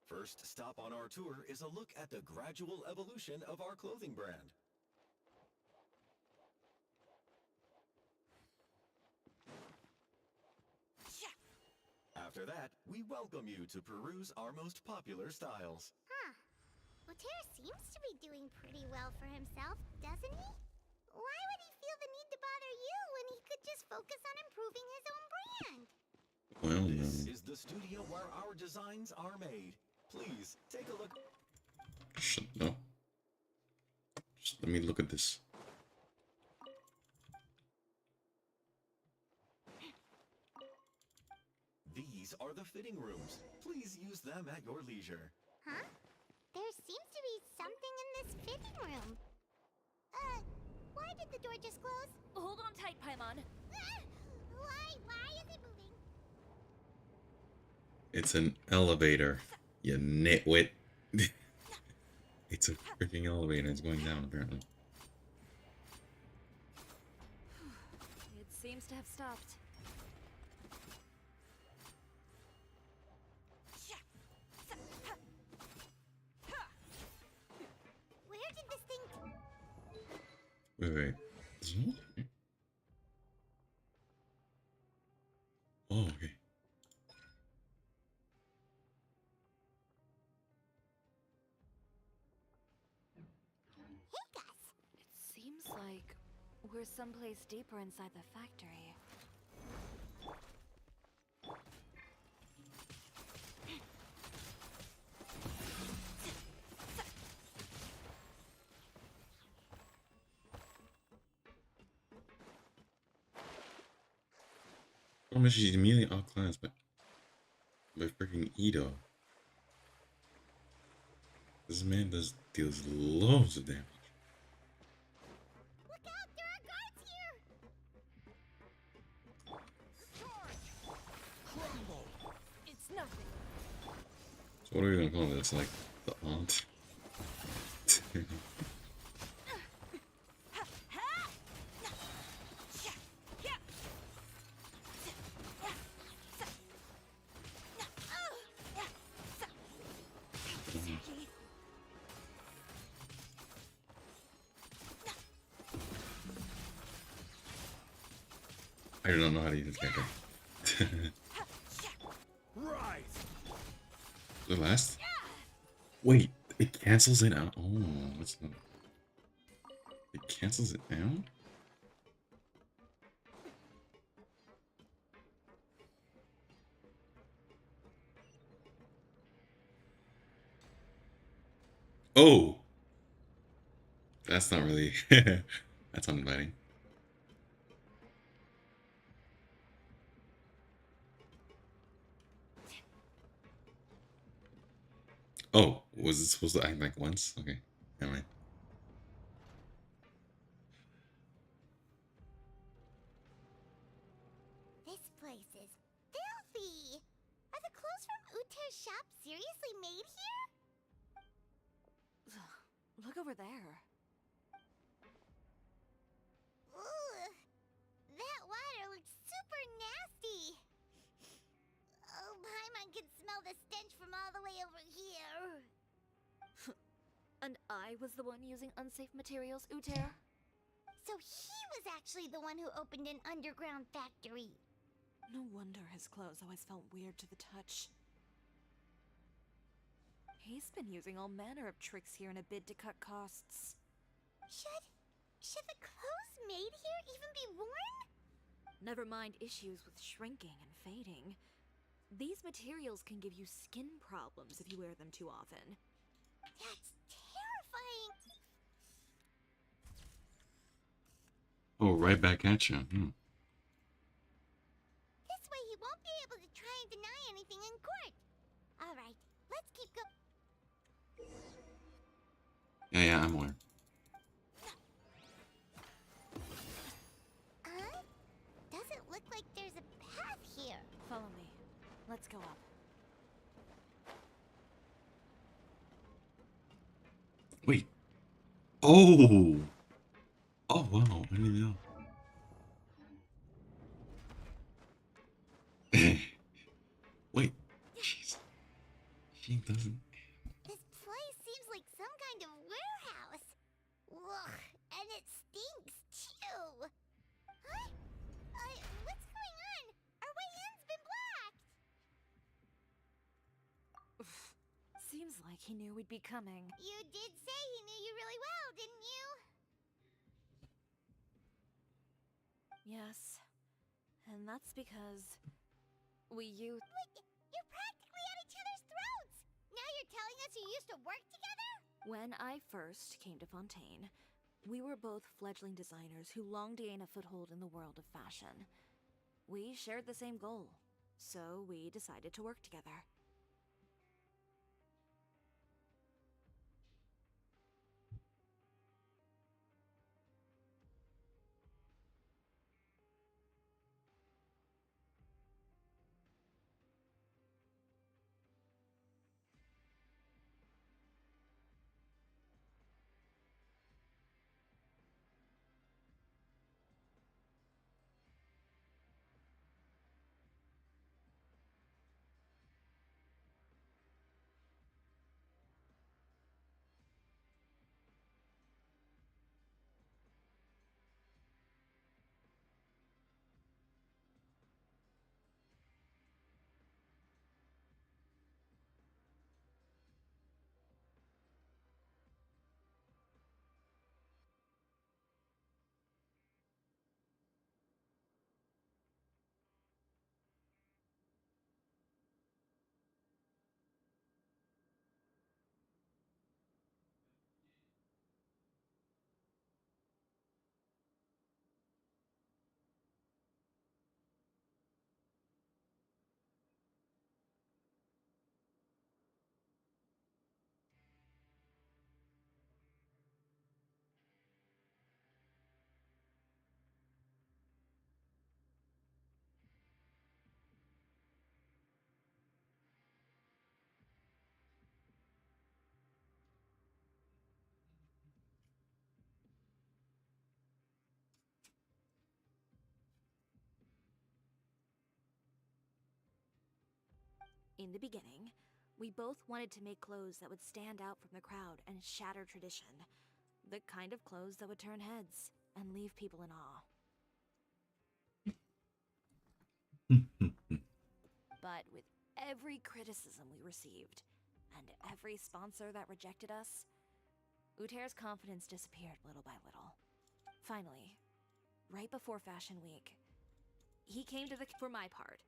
First stop on our tour is a look at the gradual evolution of our clothing brand. After that, we welcome you to peruse our most popular styles. Huh. Water seems to be doing pretty well for himself, doesn't he? Why would he feel the need to bother you when he could just focus on improving his own brand? Well, This is the studio where our designs are made. Please, take a look. No. Just let me look at this. These are the fitting rooms. Please use them at your leisure. Huh? There seems to be something in this fitting room. Why did the door just close? Hold on tight, Paimon. Why is it moving? It's an elevator, you nitwit. It's a freaking elevator. It's going down, apparently. It seems to have stopped. Where did this thing... Wait. Is it? Oh, okay. It seems like we're someplace deeper inside the factory. Oh, she's immediately outclassed by freaking Ito. This man deals loads of damage. Look out! There are guards here! Crumble! It's nothing. So what are we gonna call this? Like the aunt? I do not know how to use this character. The last? Wait, it cancels it out. Oh, that's not. It cancels it out? Oh! That's not really. That's uninviting. Oh, was it supposed to act like once? Okay, never mind. This place is filthy! Are the clothes from Uter's shop seriously made here? Look over there. Ugh! That water looks super nasty! Oh, Paimon can smell the stench from all the way over here! And I was the one using unsafe materials, Uter? So he was actually the one who opened an underground factory! No wonder his clothes always felt weird to the touch. He's been using all manner of tricks here in a bid to cut costs. Should the clothes made here even be worn? Never mind issues with shrinking and fading. These materials can give you skin problems if you wear them too often. That's terrifying! Oh, right back at you. This way he won't be able to try and deny anything in court. Alright, let's keep going. Yeah, I'm aware. Doesn't look like there's a path here. Follow me. Let's go up. Wait. Oh! Oh, wow. I didn't even know. Wait. Jeez. She doesn't. This place seems like some kind of warehouse. Ugh, and it stinks too. Huh? What's going on? Our way in's been blocked. Seems like he knew we'd be coming. You did say he knew you really well, didn't you? Yes. And that's because we Wait, you're practically at each other's throats. Now you're telling us you used to work together? When I first came to Fontaine, we were both fledgling designers who longed to gain a foothold in the world of fashion. We shared the same goal, so we decided to work together. In the beginning, we both wanted to make clothes that would stand out from the crowd and shatter tradition. The kind of clothes that would turn heads and leave people in awe. But with every criticism we received, and every sponsor that rejected us, Uter's confidence disappeared little by little. Finally, right before Fashion Week, he came to for my part.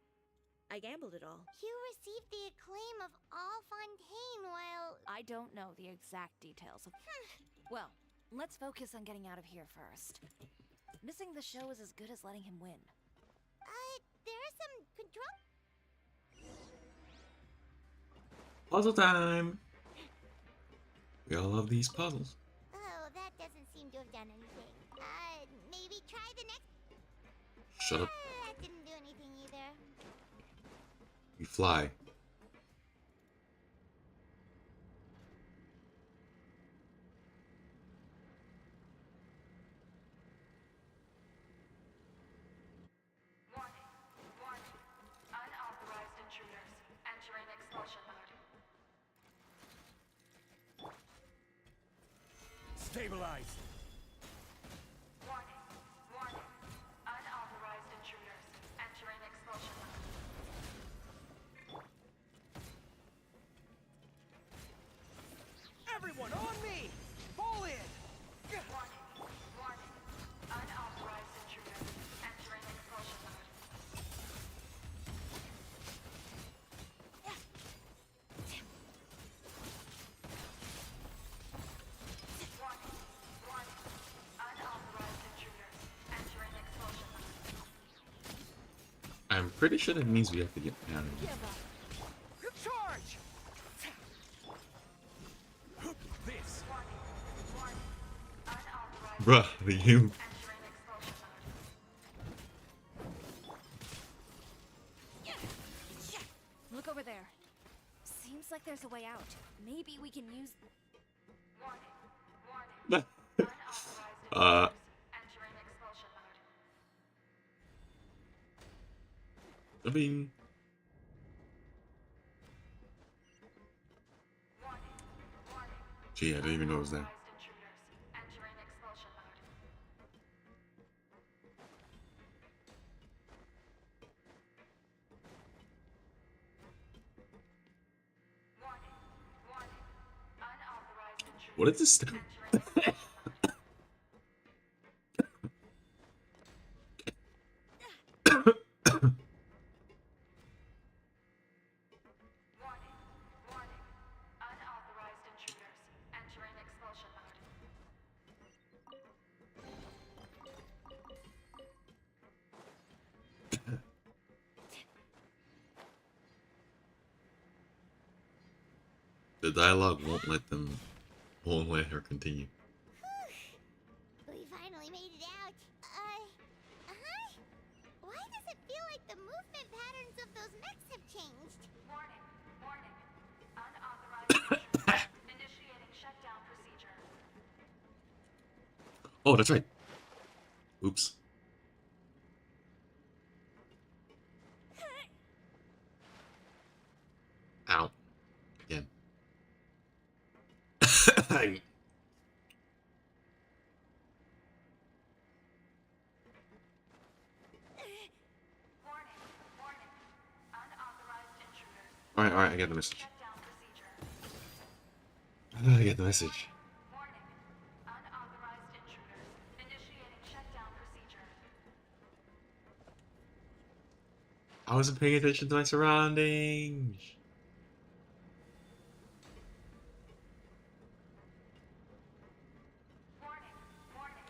I gambled it all. You received the acclaim of all Fontaine while... I don't know the exact details of... Well, Let's focus on getting out of here first. Missing the show is as good as letting him win. There's some control. Puzzle time! We all love these puzzles. Oh, that doesn't seem to have done anything. Maybe try the next. Shut up. That didn't do anything either. You fly. Unauthorized intruders entering expulsion mode. Stabilize. Warning. Unauthorized intruders entering expulsion mode. Everyone on me! Fall in! Warning. Unauthorized intruders entering expulsion mode. Warning. Unauthorized intruders entering expulsion mode. I'm pretty sure that means we have to get down here. Charge! This. Bruh, you. Look over there. Seems like there's a way out. Maybe we can use... Entering expulsion mode. I mean, gee, I didn't even know it was there. Entering expulsion mode. Warning. Unauthorized intruders. What is this? Warning. Unauthorized intruders entering expulsion mode. The dialogue won't let her continue. We finally made it out. Why does it feel like the movement patterns of those mechs have changed? Warning. Unauthorized intruders initiating shutdown procedure. Oh, that's right. Oops. Ow. Again. Warning. Unauthorized intruders. Alright, I get the message. Shutdown procedure. I get the message. Warning. Unauthorized intruders initiating shutdown procedure. I wasn't paying attention to my surroundings. Warning.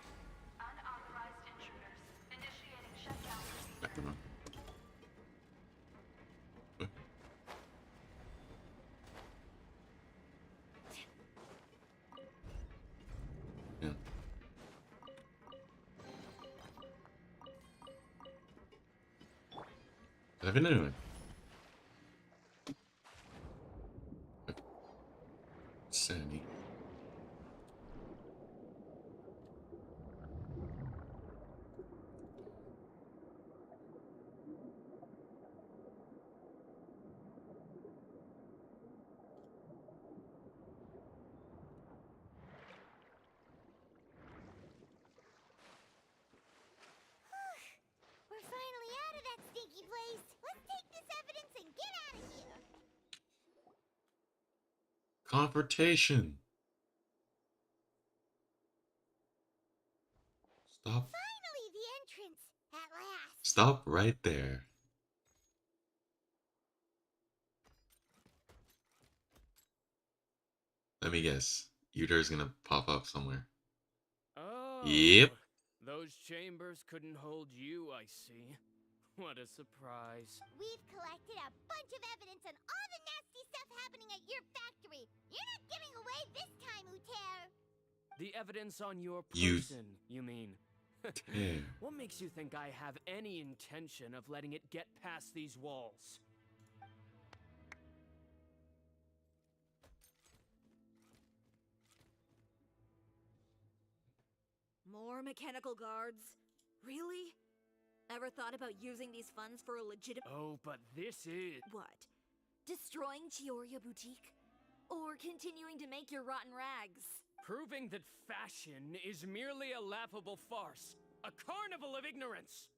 Unauthorized intruders initiating shutdown procedure. Back around. Yeah. Have I been anyway? Sandy. We're finally out of that stinky place. Let's take this evidence and get out of here. Confrontation. Stop. Finally, the entrance. At last. Stop right there. Let me guess. Uter's gonna pop up somewhere. Yep. Those chambers couldn't hold you, I see. What a surprise. We've collected a bunch of evidence on all the nasty stuff happening at your factory. You're not getting away this time, Uter. The evidence on your You- person, you mean? Damn. What makes you think I have any intention of letting it get past these walls? More mechanical guards? Really? Ever thought about using these funds for a legitimate— Oh, but this is... What? Destroying Chioria Boutique? Or continuing to make your rotten rags? Proving that fashion is merely a laughable farce. A carnival of ignorance!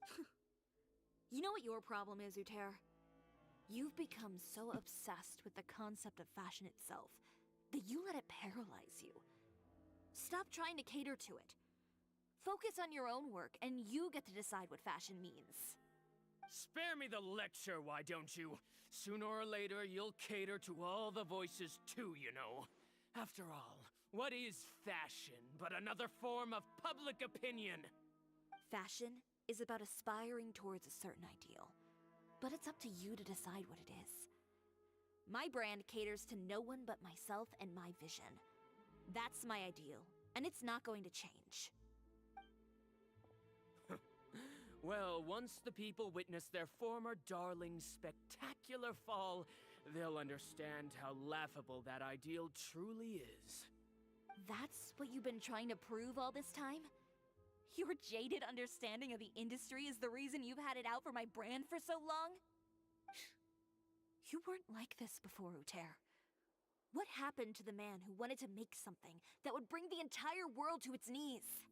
You know what your problem is, Uter? You've become so obsessed with the concept of fashion itself that you let it paralyze you. Stop trying to cater to it. Focus on your own work, and you get to decide what fashion means. Spare me the lecture, why don't you? Sooner or later, you'll cater to all the voices too, you know. After all, what is fashion but another form of public opinion? Fashion is about aspiring towards a certain ideal, but it's up to you to decide what it is. My brand caters to no one but myself and my vision. That's my ideal, and it's not going to change. Well, once the people witness their former darling's spectacular fall, they'll understand how laughable that ideal truly is. That's what you've been trying to prove all this time? Your jaded understanding of the industry is the reason you've had it out for my brand for so long? You weren't like this before, Uter. What happened to the man who wanted to make something that would bring the entire world to its knees?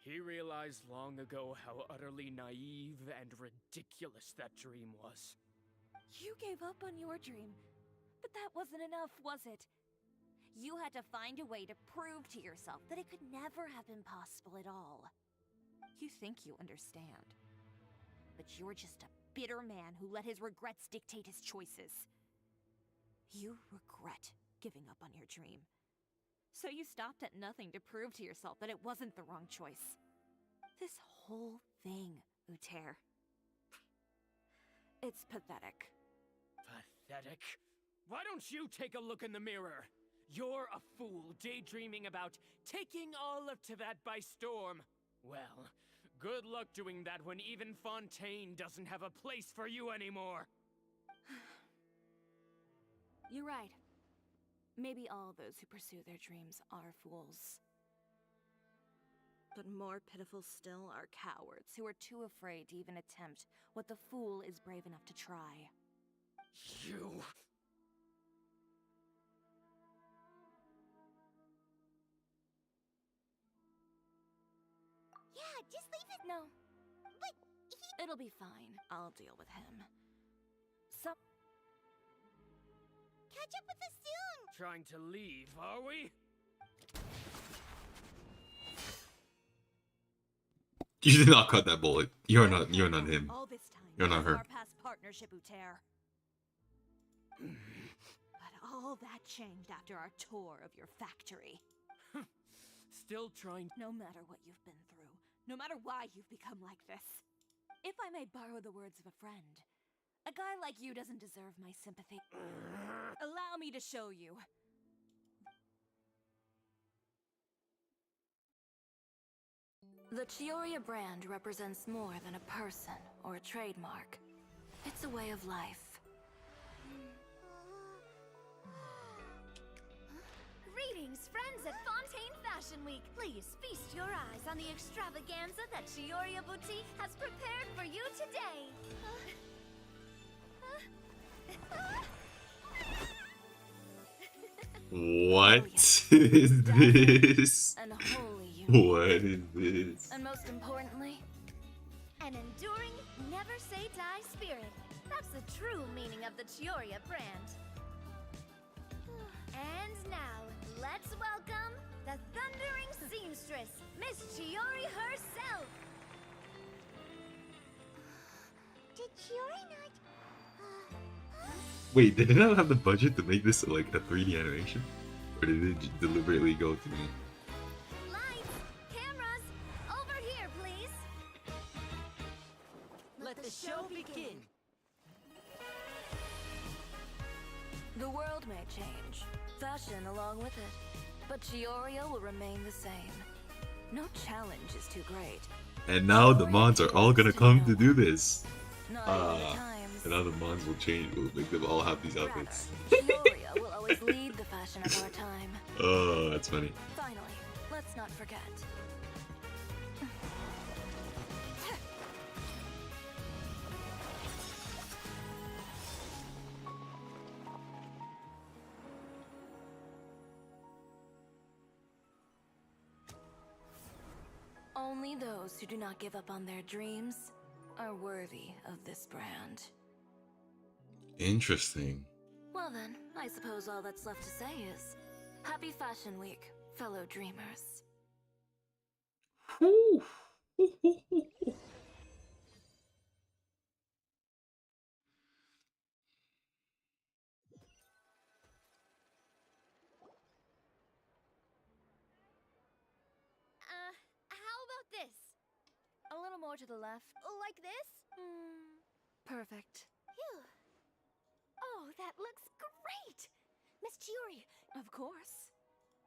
He realized long ago how utterly naive and ridiculous that dream was. You gave up on your dream, but that wasn't enough, was it? You had to find a way to prove to yourself that it could never have been possible at all. You think you understand, but you're just a bitter man who let his regrets dictate his choices. You regret giving up on your dream. So you stopped at nothing to prove to yourself that it wasn't the wrong choice. This whole thing, Uter. It's pathetic. Pathetic? Why don't you take a look in the mirror? You're a fool daydreaming about taking all of Tibet by storm. Well, good luck doing that when even Fontaine doesn't have a place for you anymore. You're right. Maybe all those who pursue their dreams are fools. But more pitiful still are cowards who are too afraid to even attempt what the fool is brave enough to try. You... Yeah, just leave it. No. But It'll be fine. I'll deal with him. catch up with us soon. Trying to leave, are we? You did not cut that bullet. You're not him. All this time, You're not her. Our past partnership, Uter. But all that changed after our tour of your factory. Still trying... No matter what you've been through, no matter why you've become like this. If I may borrow the words of a friend, a guy like you doesn't deserve my sympathy. Allow me to show you. The Chioria brand represents more than a person or a trademark. It's a way of life. Greetings, friends at Fontaine Fashion Week. Please feast your eyes on the extravaganza that Chioria Boutique has prepared for you today. What is this? And wholly unique. What is this? And most importantly, An enduring, never say die spirit. That's the true meaning of the Chioria brand. And now, let's welcome the thundering seamstress, Miss Chiori herself. Did Chiori not... Wait, did they not have the budget to make this like a 3D animation? Or did they deliberately go to me? Lights, cameras, The world may change, fashion along with it, but Chioria will remain the same. No challenge is too great. And now the Mons are all gonna come to do this. Not all the times. And now the Mons will change. We'll make them all have these outfits. Chioria will always lead the fashion of our time. Oh, that's funny. Finally, let's not forget. Only those who do not give up on their dreams are worthy of this brand. Interesting. Well then, I suppose all that's left to say is, Happy Fashion Week, fellow dreamers. How about this? A little more to the left. Like this? Perfect. Phew. Oh, that looks great! Miss Chiori. Of course.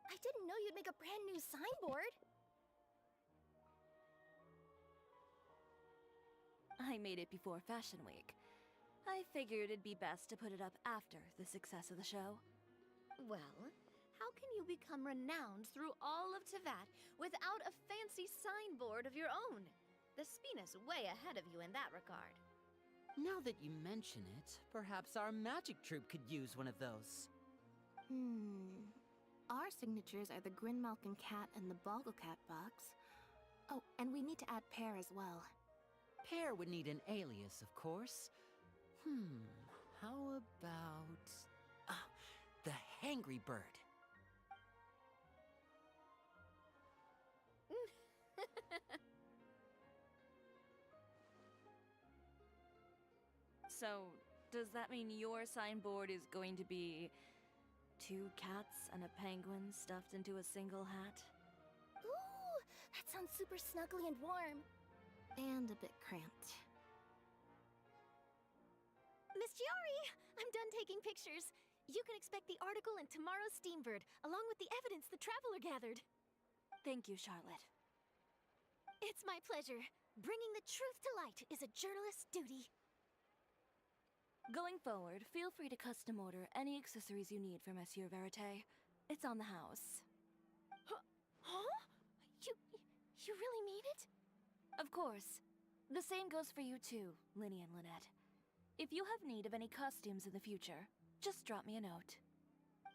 I didn't know you'd make a brand new signboard. I made it before Fashion Week. I figured it'd be best to put it up after the success of the show. Well, how can you become renowned through all of Tevat without a fancy signboard of your own? The Spina's way ahead of you in that regard. Now that you mention it, perhaps our magic troupe could use one of those. Our signatures are the Grinmalkin cat and the Bogglecat box. Oh, and we need to add Pear as well. Pear would need an alias, of course. How about... the Hangry Bird. So, does that mean your signboard is going to be 2 cats and a penguin stuffed into a single hat? Ooh, that sounds super snuggly and warm. And a bit cramped. Miss Chiori, I'm done taking pictures. You can expect the article in tomorrow's Steambird, along with the evidence the Traveler gathered. Thank you, Charlotte. It's my pleasure. Bringing the truth to light is a journalist's duty. Going forward, feel free to custom order any accessories you need for Monsieur Verite. It's on the house. Huh? You really mean it? Of course. The same goes for you too, Linny and Lynette. If you have need of any costumes in the future, just drop me a note.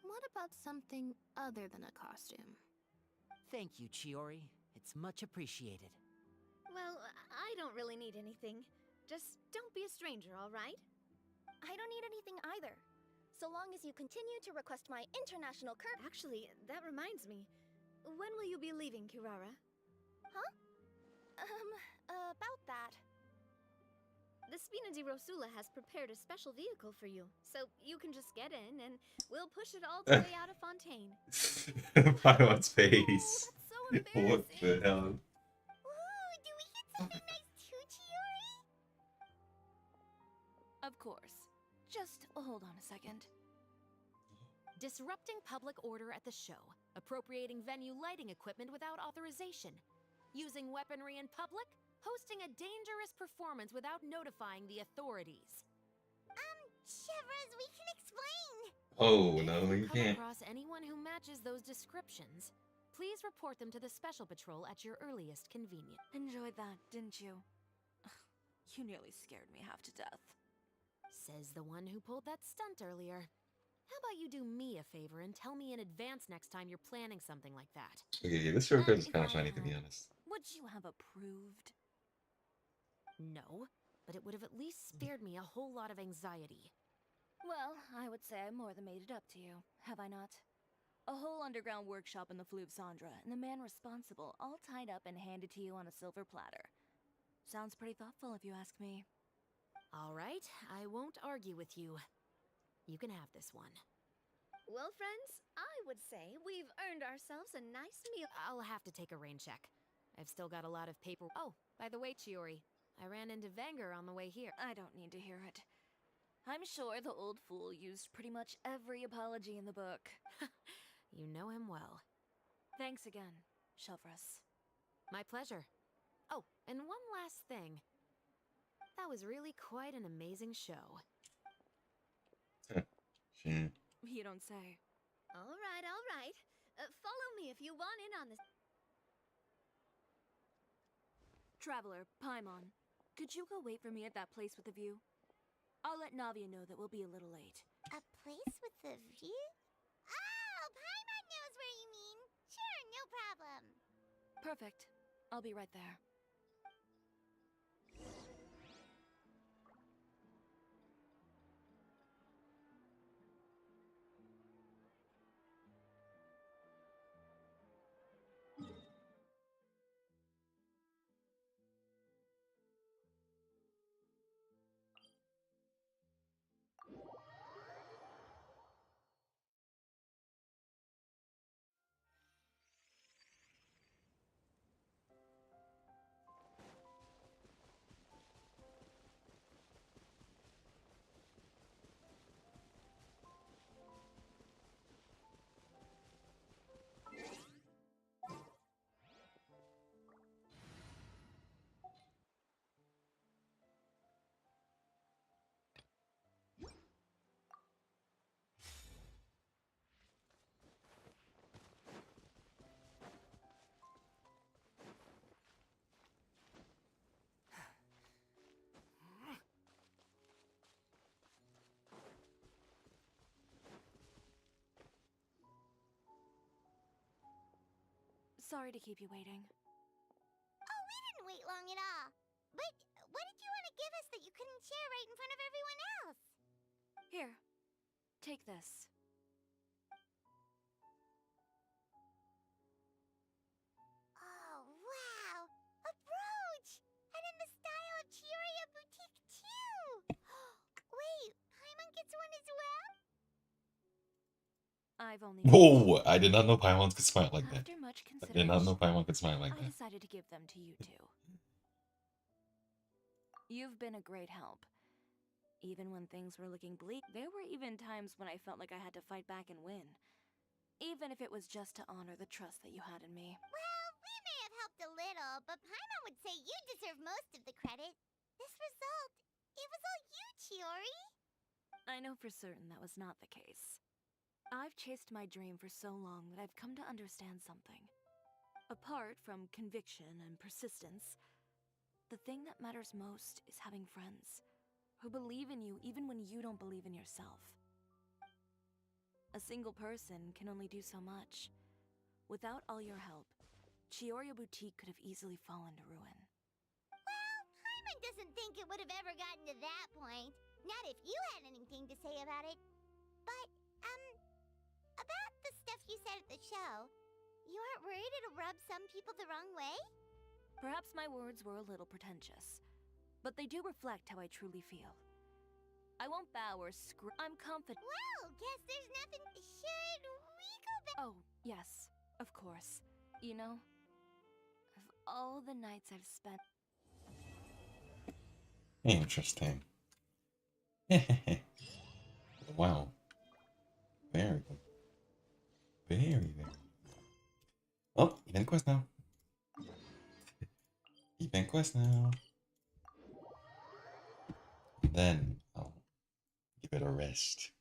What about something other than a costume? Thank you, Chiori. It's much appreciated. Well, I don't really need anything. Just don't be a stranger, all right? I don't need anything either. So long as you continue to request my international Actually, that reminds me. When will you be leaving, Kirara? Huh? About that. The Spina di Rosula has prepared a special vehicle for you, so you can just get in and we'll push it all the way out of Fontaine. Paimon's face. Oh, that's so What the hell? Ooh, do we get something nice too, Chiori? Of course. Just hold on a second. Disrupting public order at the show, appropriating venue lighting equipment without authorization, using weaponry in public, hosting a dangerous performance without notifying the authorities. Chevras, we can explain. Oh, no, If you come can't. across anyone who matches those descriptions, please report them to the Special Patrol at your earliest convenience. Enjoyed that, didn't you? You nearly scared me half to death. Says the one who pulled that stunt earlier. How about you do me a favor and tell me in advance next time you're planning something like that? Okay, yeah, this record is kind of funny, to be honest. Would you have approved? No, but it would have at least spared me a whole lot of anxiety. Well, I would say I more than made it up to you, have I not? A whole underground workshop in the Fleuve Sandra, and the man responsible all tied up and handed to you on a silver platter. Sounds pretty thoughtful if you ask me. All right, I won't argue with you. You can have this one. Well, friends, I would say we've earned ourselves a nice meal. I'll have to take a rain check. I've still got a lot of paper. Oh, by the way, Chiori, I ran into Vanger on the way here. I don't need to hear it. I'm sure the old fool used pretty much every apology in the book. You know him well. Thanks again, Shelvrus. My pleasure. Oh, and one last thing. That was really quite an amazing show. She... You don't say. All right, all right. Follow me if you want in on this. Traveler, Paimon, could you go wait for me at that place with the view? I'll let Navia know that we'll be a little late. A place with a view? Oh, Paimon knows where you mean. Sure, no problem. Perfect. I'll be right there. Sorry to keep you waiting. Oh, we didn't wait long at all. But what did you want to give us that you couldn't share right in front of everyone else? Here, take this. Oh, wow! A brooch! And in the style of Chioria Boutique, too! Wait, Paimon gets one as well? I've only... Whoa! I did not know Paimon could smile like that. After much I did not know consideration, Paimon could smile like I that. decided to give them to you two. You've been a great help. Even when things were looking bleak, there were even times when I felt like I had to fight back and win. Even if it was just to honor the trust that you had in me. Well, we may have helped a little, but Paimon would say you deserve most of the credit. This result, it was all you, Chiori. I know for certain that was not the case. I've chased my dream for so long that I've come to understand something. Apart from conviction and persistence, the thing that matters most is having friends who believe in you even when you don't believe in yourself. A single person can only do so much. Without all your help, Chioria Boutique could have easily fallen to ruin. Well, Paimon doesn't think it would have ever gotten to that point. Not if you had anything to say about it. But, about the stuff you said at the show, you aren't worried it'll rub some people the wrong way? Perhaps my words were a little pretentious, but they do reflect how I truly feel. I won't bow or scream. I'm confident. Well, guess there's nothing. Should we go back? Oh, yes, of course. You know, of all the nights I've spent... Interesting. Wow. Very good. Very, very good. Oh, event quest now. Event quest now. Then I'll give it a rest.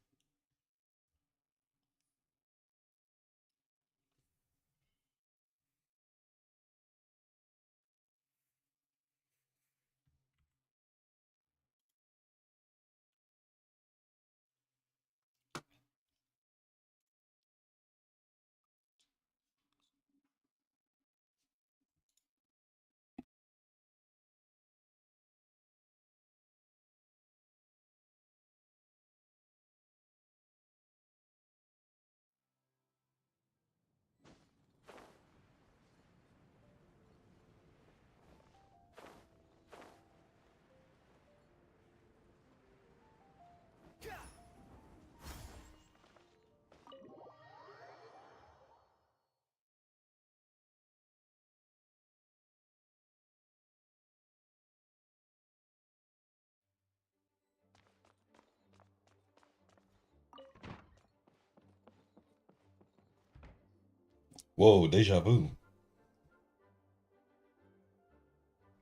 Whoa, deja vu.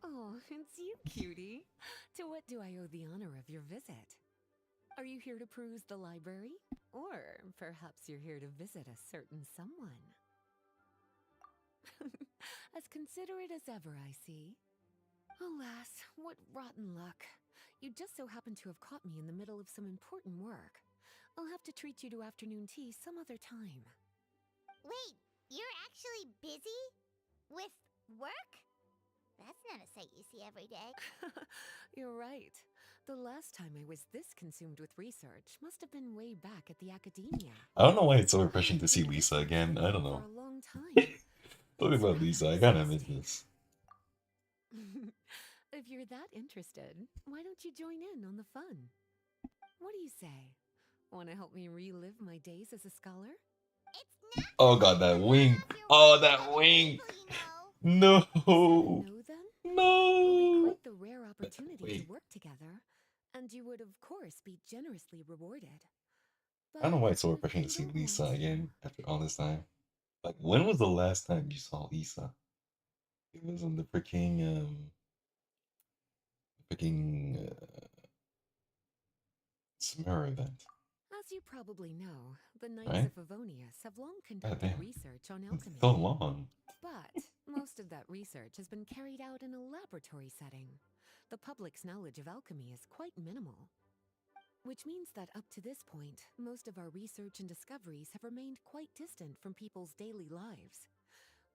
Oh, it's you, cutie. To what do I owe the honor of your visit? Are you here to peruse the library? Or perhaps you're here to visit a certain someone? As considerate as ever, I see. Alas, what rotten luck. You just so happen to have caught me in the middle of some important work. I'll have to treat you to afternoon tea some other time. Wait, you're actually busy? With work? That's not a sight you see every day. You're right. The last time I was this consumed with research must have been way back at the academia. I don't know why it's so refreshing to see Lisa again. I don't For know. a long time. Talking about Lisa, I kinda miss this. If you're that interested, why don't you join in on the fun? What do you say? Want to help me relive my days as a scholar? Oh god, that wink. Oh, that wink. No. No, then? It would be No. quite the rare opportunity to Wait. work together, and you would, of course, be generously rewarded. I don't know why it's so But if refreshing you to see don't Lisa want again after all this time. Like, when was the last time you saw Lisa? It was in the freaking summer event, As you probably know, the Knights right? of Favonius have long God conducted damn, research on it's alchemy. so long. But most of that research has been carried out in a laboratory setting. The public's knowledge of alchemy is quite minimal. Which means that up to this point, most of our research and discoveries have remained quite distant from people's daily lives.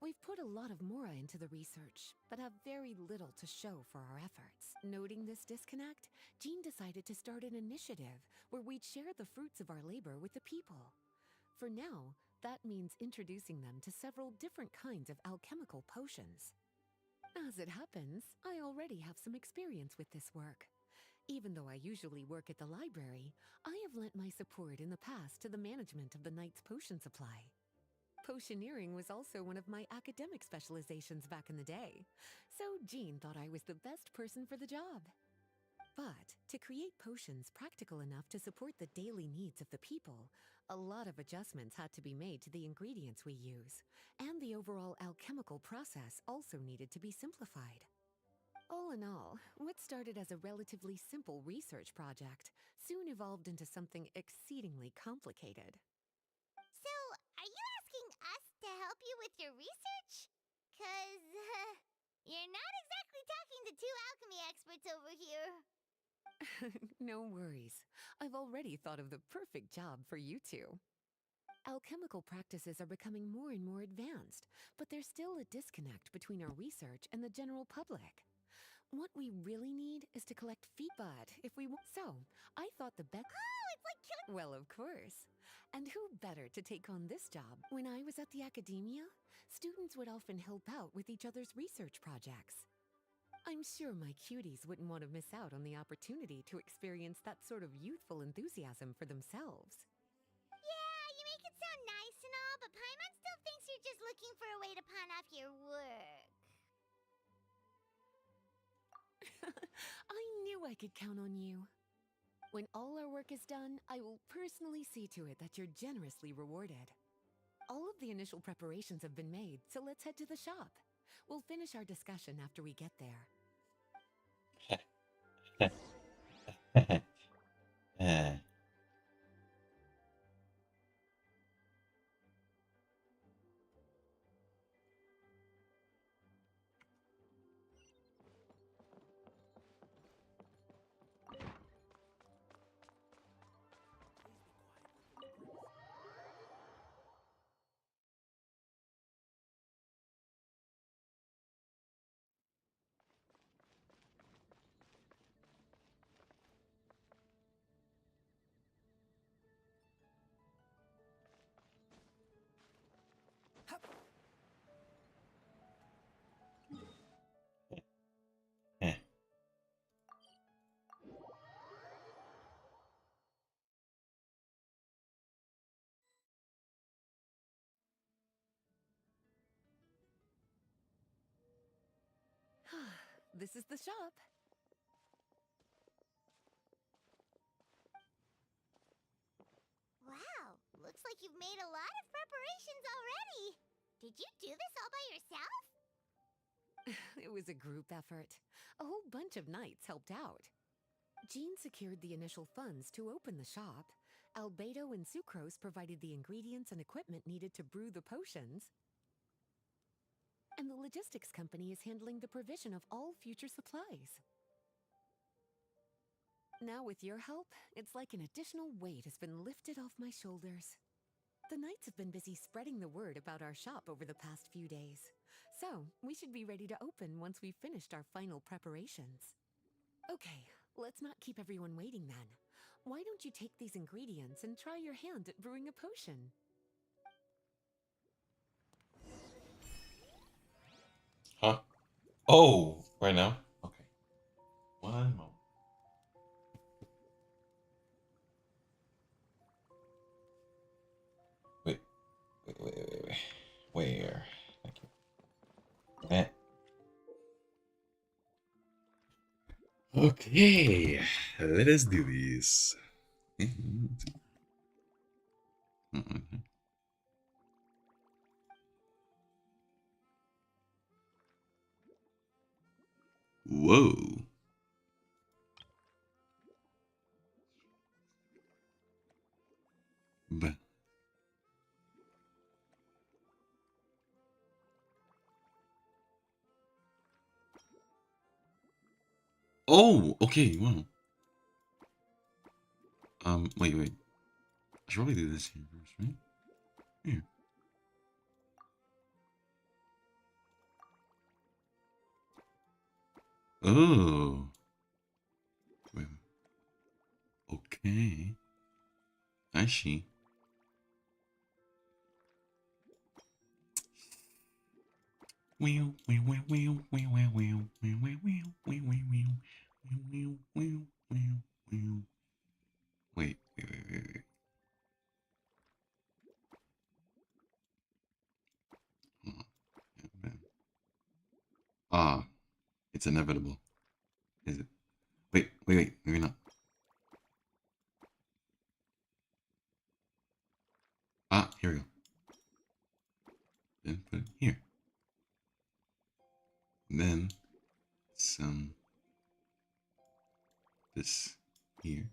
We've put a lot of mora into the research, but have very little to show for our efforts. Noting this disconnect, Jean decided to start an initiative where we'd share the fruits of our labor with the people. For now, that means introducing them to several different kinds of alchemical potions. As it happens, I already have some experience with this work. Even though I usually work at the library, I have lent my support in the past to the management of the Knight's potion supply. Potioneering was also one of my academic specializations back in the day, so Jean thought I was the best person for the job. But to create potions practical enough to support the daily needs of the people, a lot of adjustments had to be made to the ingredients we use, and the overall alchemical process also needed to be simplified. All in all, what started as a relatively simple research project soon evolved into something exceedingly complicated. So, are you asking us to help you with your research? Cause, you're not exactly talking to two alchemy experts over here. No worries. I've already thought of the perfect job for you two. Alchemical practices are becoming more and more advanced, but there's still a disconnect between our research and the general public. What we really need is to collect feedback if we want. So, I thought the best. Oh, it's like killing. Well, of course. And who better to take on this job? When I was at the academia, students would often help out with each other's research projects. I'm sure my cuties wouldn't want to miss out on the opportunity to experience that sort of youthful enthusiasm for themselves. Yeah, you make it sound nice and all, but Paimon still thinks you're just looking for a way to pawn off your work. I knew I could count on you. When all our work is done, I will personally see to it that you're generously rewarded. All of the initial preparations have been made, so let's head to the shop. We'll finish our discussion after we get there. This is the shop. Wow, looks like you've made a lot of preparations already. Did you do this all by yourself? It was a group effort. A whole bunch of knights helped out. Jean secured the initial funds to open the shop. Albedo and Sucrose provided the ingredients and equipment needed to brew the potions. And the logistics company is handling the provision of all future supplies. Now with your help, it's like an additional weight has been lifted off my shoulders. The knights have been busy spreading the word about our shop over the past few days. So, we should be ready to open once we've finished our final preparations. Okay, let's not keep everyone waiting then. Why don't you take these ingredients and try your hand at brewing a potion? Huh? Oh, right now? Okay. One moment. Wait. Where? Thank you. Okay, let us do this. Whoa. But oh, okay, wow. Wait. I should probably do this here first, right? Here. Oh. Wait. Okay. I see. Wait. Ah, it's inevitable. Is it? Wait, maybe not. Ah, here we go. Then put it here. And then some this here.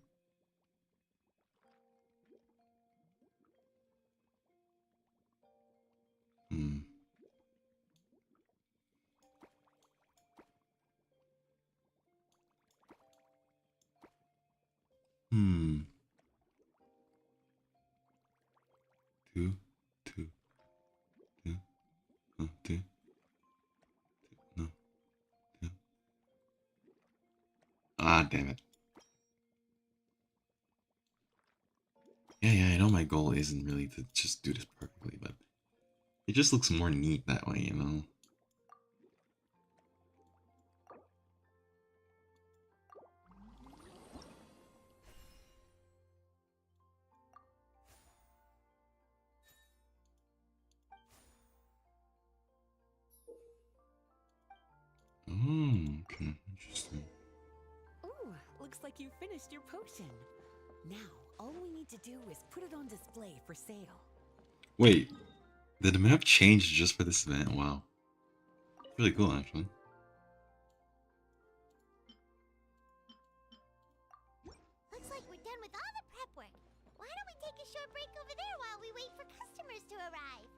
Hmm. Hmm. Two. No. Two. Ah, damn it. Yeah, I know my goal isn't really to just do this perfectly, but it just looks more neat that way, you know? Oh, okay, interesting. Ooh, looks like you finished your potion. Now, all we need to do is put it on display for sale. Wait, did the map change just for this event? Wow. Really cool, actually. Looks like we're done with all the prep work. Why don't we take a short break over there while we wait for customers to arrive?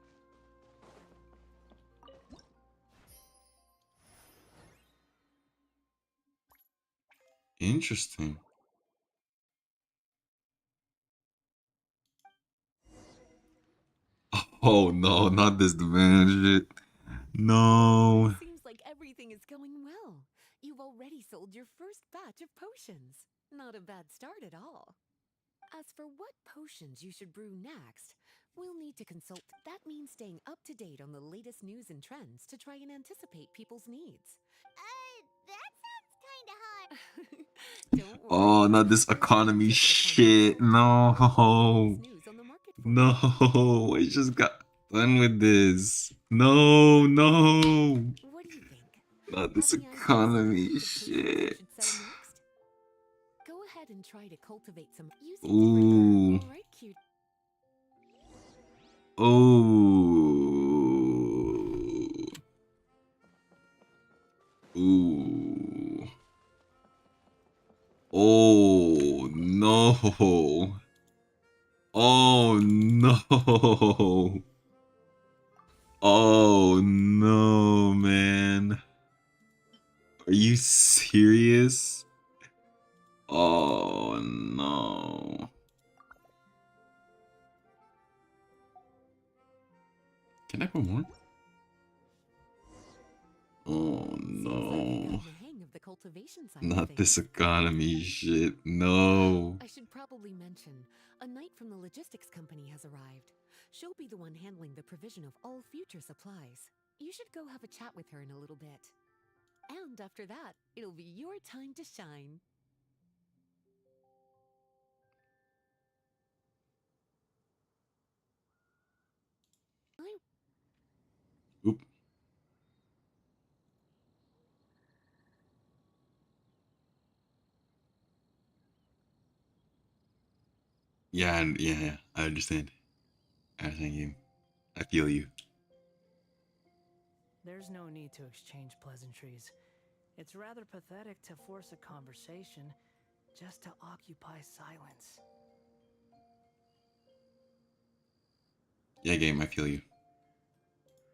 Interesting. Oh no, not this demand shit. No. Seems like everything is going well. You've already sold your first batch of potions. Not a bad start at all. As for what potions you should brew next, we'll need to consult. That means staying up to date on the latest news and trends to try and anticipate people's needs. That sounds kinda hard. Don't worry. Oh, not this economy shit. No. No, I just got done with this. No. What do you think? Not this economy shit. Go ahead and try to cultivate some. Ooh. All right, cute. Oh. no. Oh no. Oh no, man. Are you serious? Oh no. Can I put more? Oh no. The hang of the cultivation side of Not this things. economy shit. No. I should probably mention, a knight from the logistics company has arrived. She'll be the one handling the provision of all future supplies. You should go have a chat with her in a little bit. And after that, it'll be your time to shine. Oop. Yeah, yeah, I understand. I understand you. I feel you. There's no need to exchange pleasantries. It's rather pathetic to force a conversation just to occupy silence. Yeah, game, I feel you.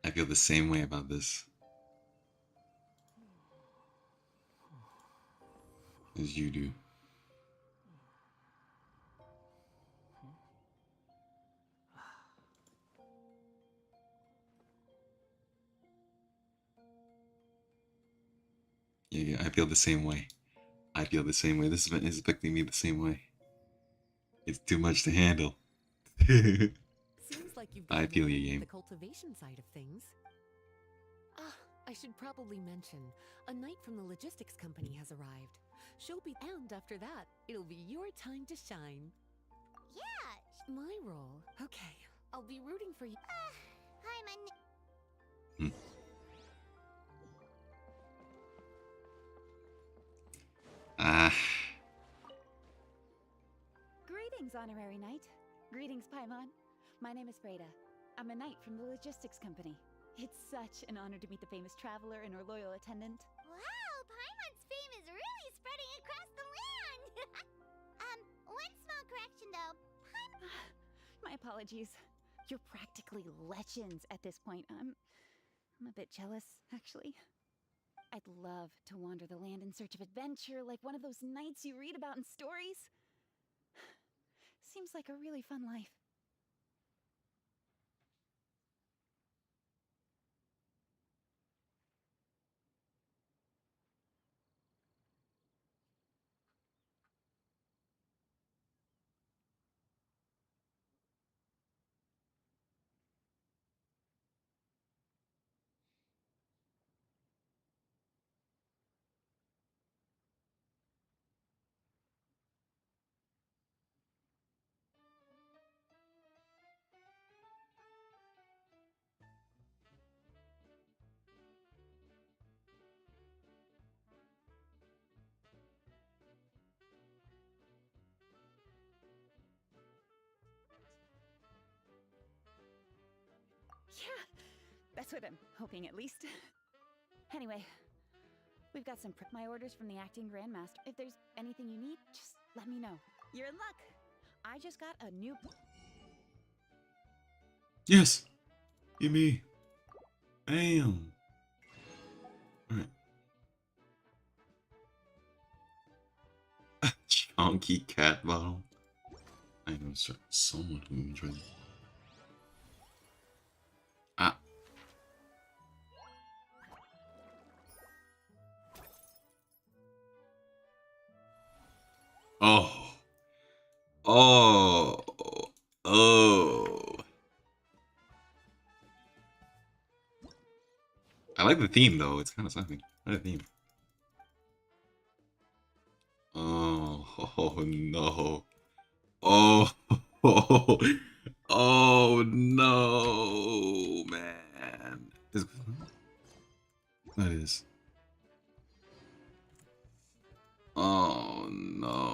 I feel the same way about this. As you do. Yeah, I feel the same way. I feel the same way. This event is affecting me the same way. It's too much to handle. Seems like you've I gotten feel the you, hang of game. the cultivation side of things. I should probably mention, a knight from the logistics company has arrived. She'll be, and after that, it'll be your time to shine. Yeah. My role. Okay, I'll be rooting for you. Hi, my Ah. Greetings, Honorary Knight. Greetings, Paimon. My name is Breda. I'm a knight from the logistics company. It's such an honor to meet the famous traveler and her loyal attendant. Wow, Paimon's fame is really spreading across the land! One small correction though. My apologies. You're practically legends at this point. I'm a bit jealous, actually. I'd love to wander the land in search of adventure like one of those knights you read about in stories. Seems like a really fun life. Yeah, that's what I'm hoping at least. Anyway, we've got some my orders from the acting grandmaster. If there's anything you need, just let me know. You're in luck. I just got a new... Yes. Give me. Bam. Alright. Chunky cat bottle. I know someone who enjoys. Ah. Oh. Oh. Oh. I like the theme though. It's kind of something. I like the theme. Oh. Oh no. Oh. Oh. Oh no, man. That is. Oh no.